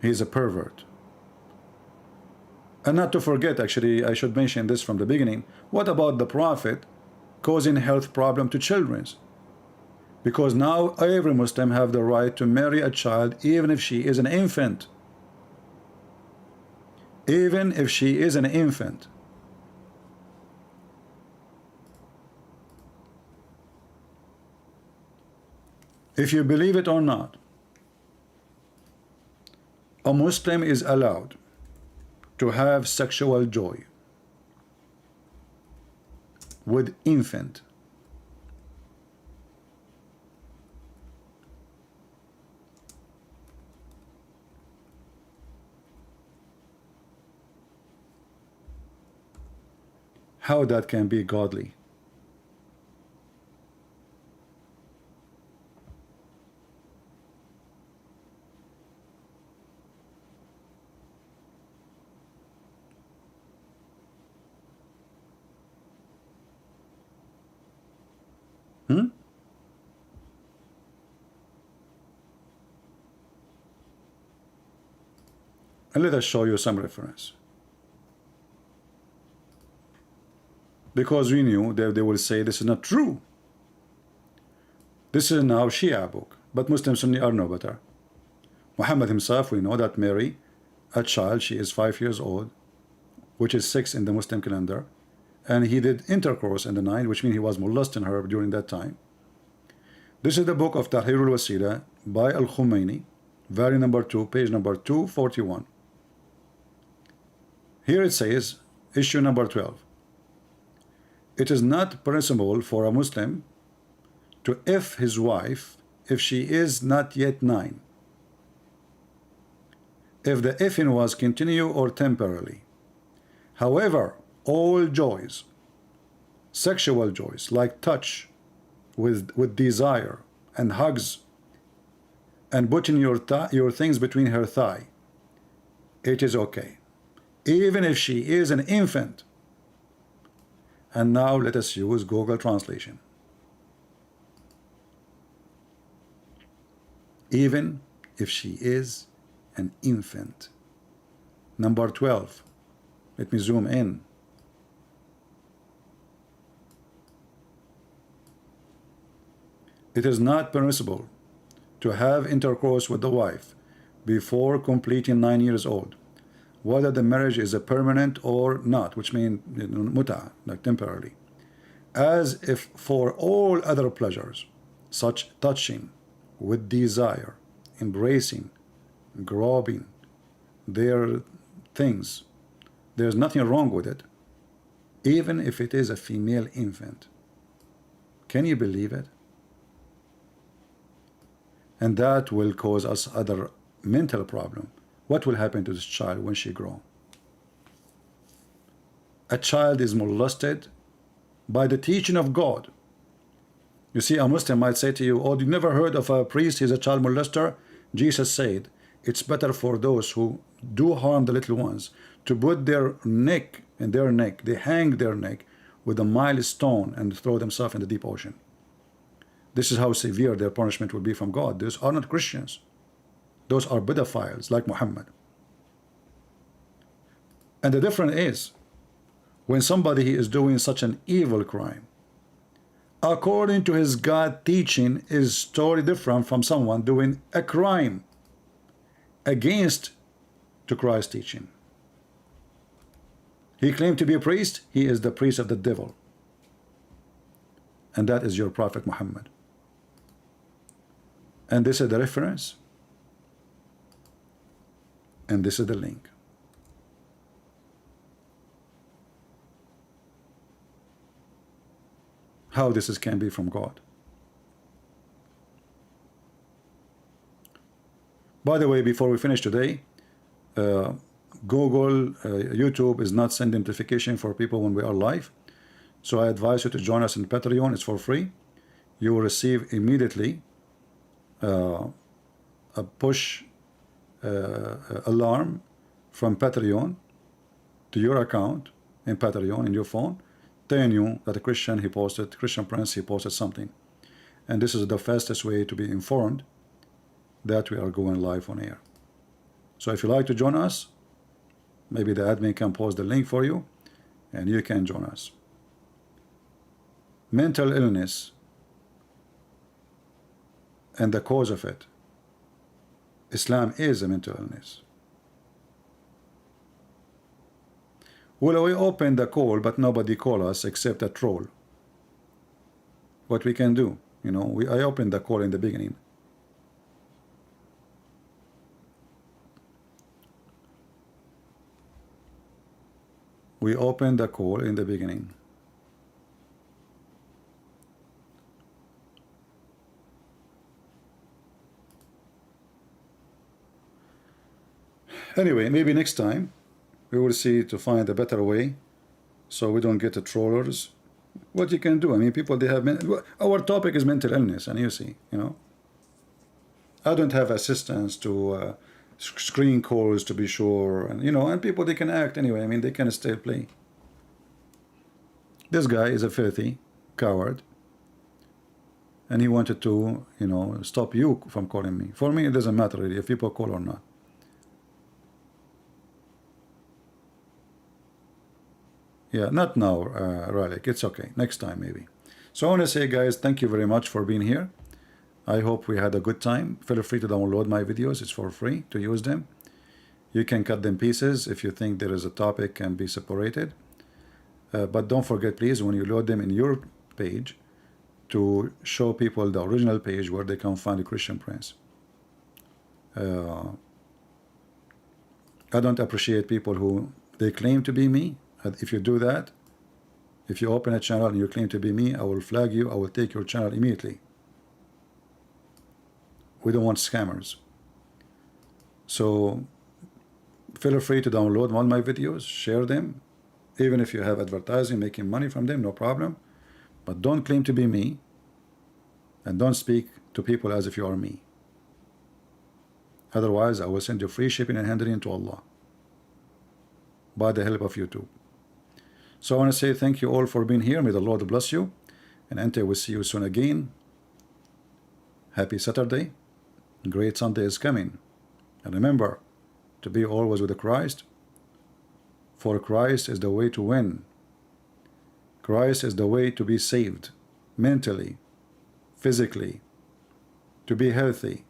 He's a pervert. And not to forget, actually, I should mention this from the beginning. What about the Prophet causing health problem to children? Because now every Muslim have the right to marry a child even if she is an infant. Even if she is an infant. If you believe it or not, a Muslim is allowed to have sexual joy with infant. How that can be godly? And let us show you some reference. Because we knew that they will say this is not true. This is now Shia book, but Muslim Sunni are no better. Muhammad himself, we know that Mary, a child, she is 5 years old, which is 6 in the Muslim calendar, and he did intercourse in the night, which means he was molesting her during that time. This is the book of Tahrir al-Wasila by Al-Khomeini, volume number 2, page number 241. Here it says, issue number 12. It is not permissible for a Muslim to if his wife if she is not yet 9. if the effing was continue or temporarily. However, all joys, sexual joys like touch with desire and hugs and putting your things between her thigh, it is okay, even if she is an infant. And now let us use Google translation. Even if she is an infant. Number 12. Let me zoom in. It is not permissible to have intercourse with the wife before completing 9 years old, whether the marriage is a permanent or not, which means muta, like temporarily, as if for all other pleasures, such touching with desire, embracing, grabbing their things, there's nothing wrong with it, even if it is a female infant. Can you believe it? And that will cause us other mental problem. What will happen to this child when she grows? A child is molested by the teaching of God. You see, a Muslim might say to you, oh, you never heard of a priest, he's a child molester? Jesus said, it's better for those who do harm the little ones to put their neck in their neck, they hang their neck with a milestone and throw themselves in the deep ocean. This is how severe their punishment will be from God. Those are not Christians. Those are pedophiles like Mohammed. And the difference is, when somebody is doing such an evil crime, according to his God teaching, is totally different from someone doing a crime against to Christ's teaching. He claimed to be a priest. He is the priest of the devil. And that is your Prophet Muhammad. And this is the reference. And this is the link. How this can be from God. By the way, before we finish today, Google, YouTube is not sending notification for people when we are live. So I advise you to join us in Patreon. It's for free. You will receive immediately a push alarm from Patreon to your account in Patreon in your phone, telling you that a Christian Prince, he posted something. And this is the fastest way to be informed that we are going live on air. So if you like to join us, maybe the admin can post the link for you and you can join us. Mental illness and the cause of it. Islam is a mental illness. Well, we opened the call, but nobody called us except a troll. What we can do, you know, I opened the call in the beginning. We opened the call in the beginning. Anyway, maybe next time we will see to find a better way so we don't get the trollers. What you can do, I mean, people, they have our topic is mental illness, and you see, you know, I don't have assistants to screen calls to be sure, and you know, and people, they can act anyway. I mean, they can still play. This guy is a filthy coward, and he wanted to, you know, stop you from calling me. For me, it doesn't matter really if people call or not. Yeah, not now, Ralik. It's okay. Next time, maybe. So I want to say, guys, thank you very much for being here. I hope we had a good time. Feel free to download my videos. It's for free to use them. You can cut them pieces if you think there is a topic can be separated. But don't forget, please, when you load them in your page, to show people the original page where they can find the Christian Prince. I don't appreciate people who they claim to be me. If you do that, if you open a channel and you claim to be me, I will flag you. I will take your channel immediately. We don't want scammers. So Feel free to download all my videos, share them. Even if you have advertising, making money from them, no problem. But don't claim to be me, and don't speak to people as if you are me. Otherwise, I will send you free shipping and handling to Allah by the help of YouTube. So I want to say thank you all for being here. May the Lord bless you, and until we see you soon again, happy Saturday. Great Sunday is coming, and remember to be always with Christ, for Christ is the way to win. Christ is the way to be saved mentally, physically, to be healthy.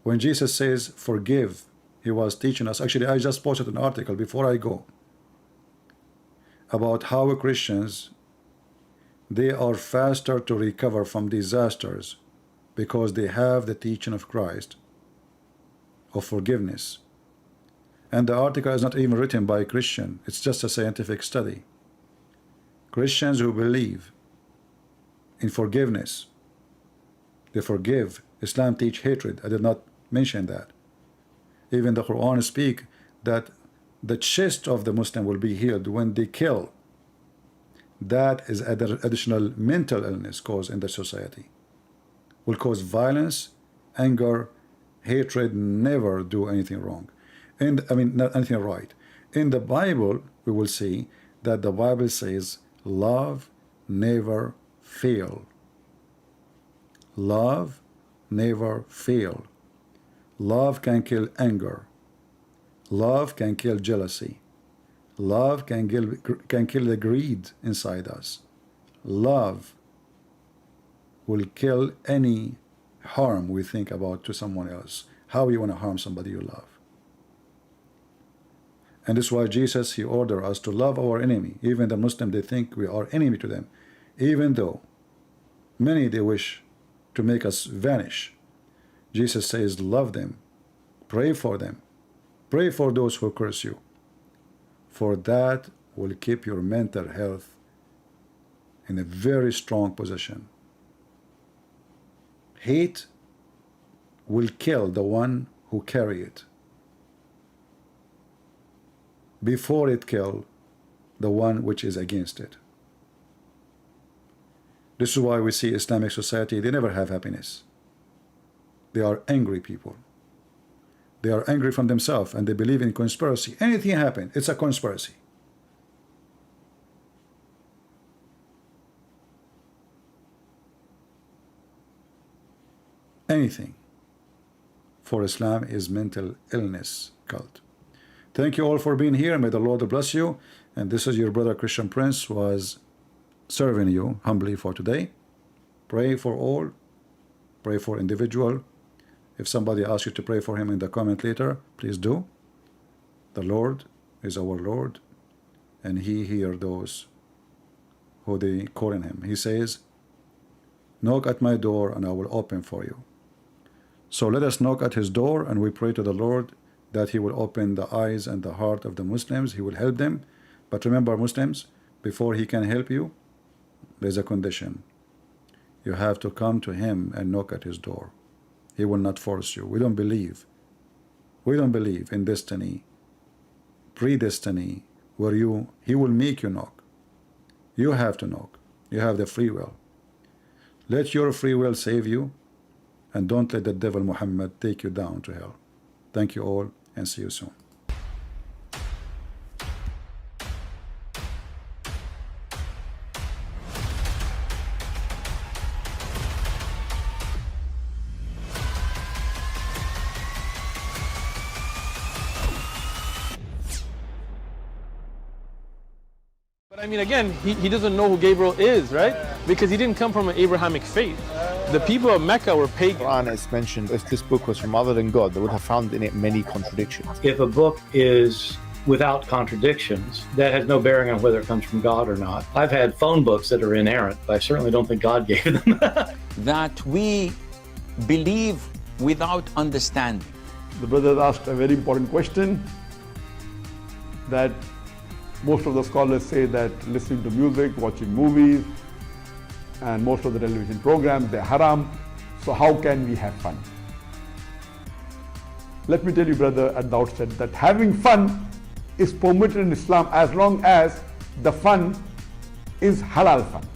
When Jesus says forgive, he was teaching us. Actually, I just posted an article before I go about how Christians, they are faster to recover from disasters because they have the teaching of Christ of forgiveness. And the article is not even written by a Christian, it's just a scientific study. Christians who believe in forgiveness, they forgive. Islam teach hatred. I did not mention that. Even the Quran speak that the chest of the Muslim will be healed when they kill. That is additional mental illness caused in the society. Will cause violence, anger, hatred, never do anything wrong. And I mean, not anything right. In the Bible, we will see that the Bible says love never fail. Love never fail. Love can kill anger. Love can kill jealousy. Love can kill the greed inside us. Love will kill any harm we think about to someone else. How you want to harm somebody you love. And this is why Jesus, he ordered us to love our enemy. Even the Muslim, they think we are enemy to them. Even though many, they wish to make us vanish. Jesus says, love them. Pray for them. Pray for those who curse you. For that will keep your mental health in a very strong position. Hate will kill the one who carry it before it kill the one which is against it. This is why we see Islamic society, they never have happiness. They are angry people. They are angry from themselves and they believe in conspiracy. Anything happen, it's a conspiracy. Anything for Islam is mental illness cult. Thank you all for being here. May the Lord bless you. And this is your brother Christian Prince who was serving you humbly for today. Pray for all. Pray for individual. If somebody asks you to pray for him in the comment later, please do. The Lord is our Lord, and he hears those who they call on him. He says, knock at my door and I will open for you. So let us knock at his door and we pray to the Lord that he will open the eyes and the heart of the Muslims. He will help them. But remember, Muslims, before he can help you, there's a condition. You have to come to him and knock at his door. He will not force you. We don't believe. We don't believe in destiny, predestiny, where he will make you knock. You have to knock. You have the free will. Let your free will save you, and don't let the devil Mohammed take you down to hell. Thank you all, and see you soon. But I mean, again, he doesn't know who Gabriel is, right? Because he didn't come from an Abrahamic faith. The people of Mecca were pagan. Quran is mentioned, if this book was from other than God, they would have found in it many contradictions. If a book is without contradictions, that has no bearing on whether it comes from God or not. I've had phone books that are inerrant, but I certainly don't think God gave them. That we believe without understanding. The brother asked a very important question, that most of the scholars say that listening to music, watching movies, and most of the television programs, they're haram. So how can we have fun? Let me tell you, brother, at the outset that having fun is permitted in Islam as long as the fun is halal fun.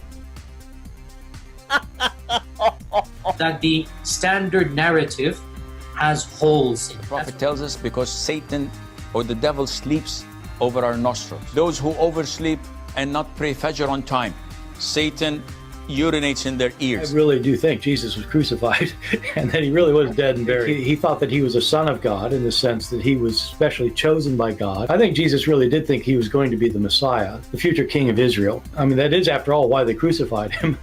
That the standard narrative has holes in it. The Prophet tells us because Satan or the devil sleeps over our nostrils. Those who oversleep and not pray Fajr on time, Satan urinates in their ears. I really do think Jesus was crucified and that he really was dead and buried. He thought that he was a son of God in the sense that he was specially chosen by God. I think Jesus really did think he was going to be the Messiah, the future king of Israel. I mean, that is, after all, why they crucified him,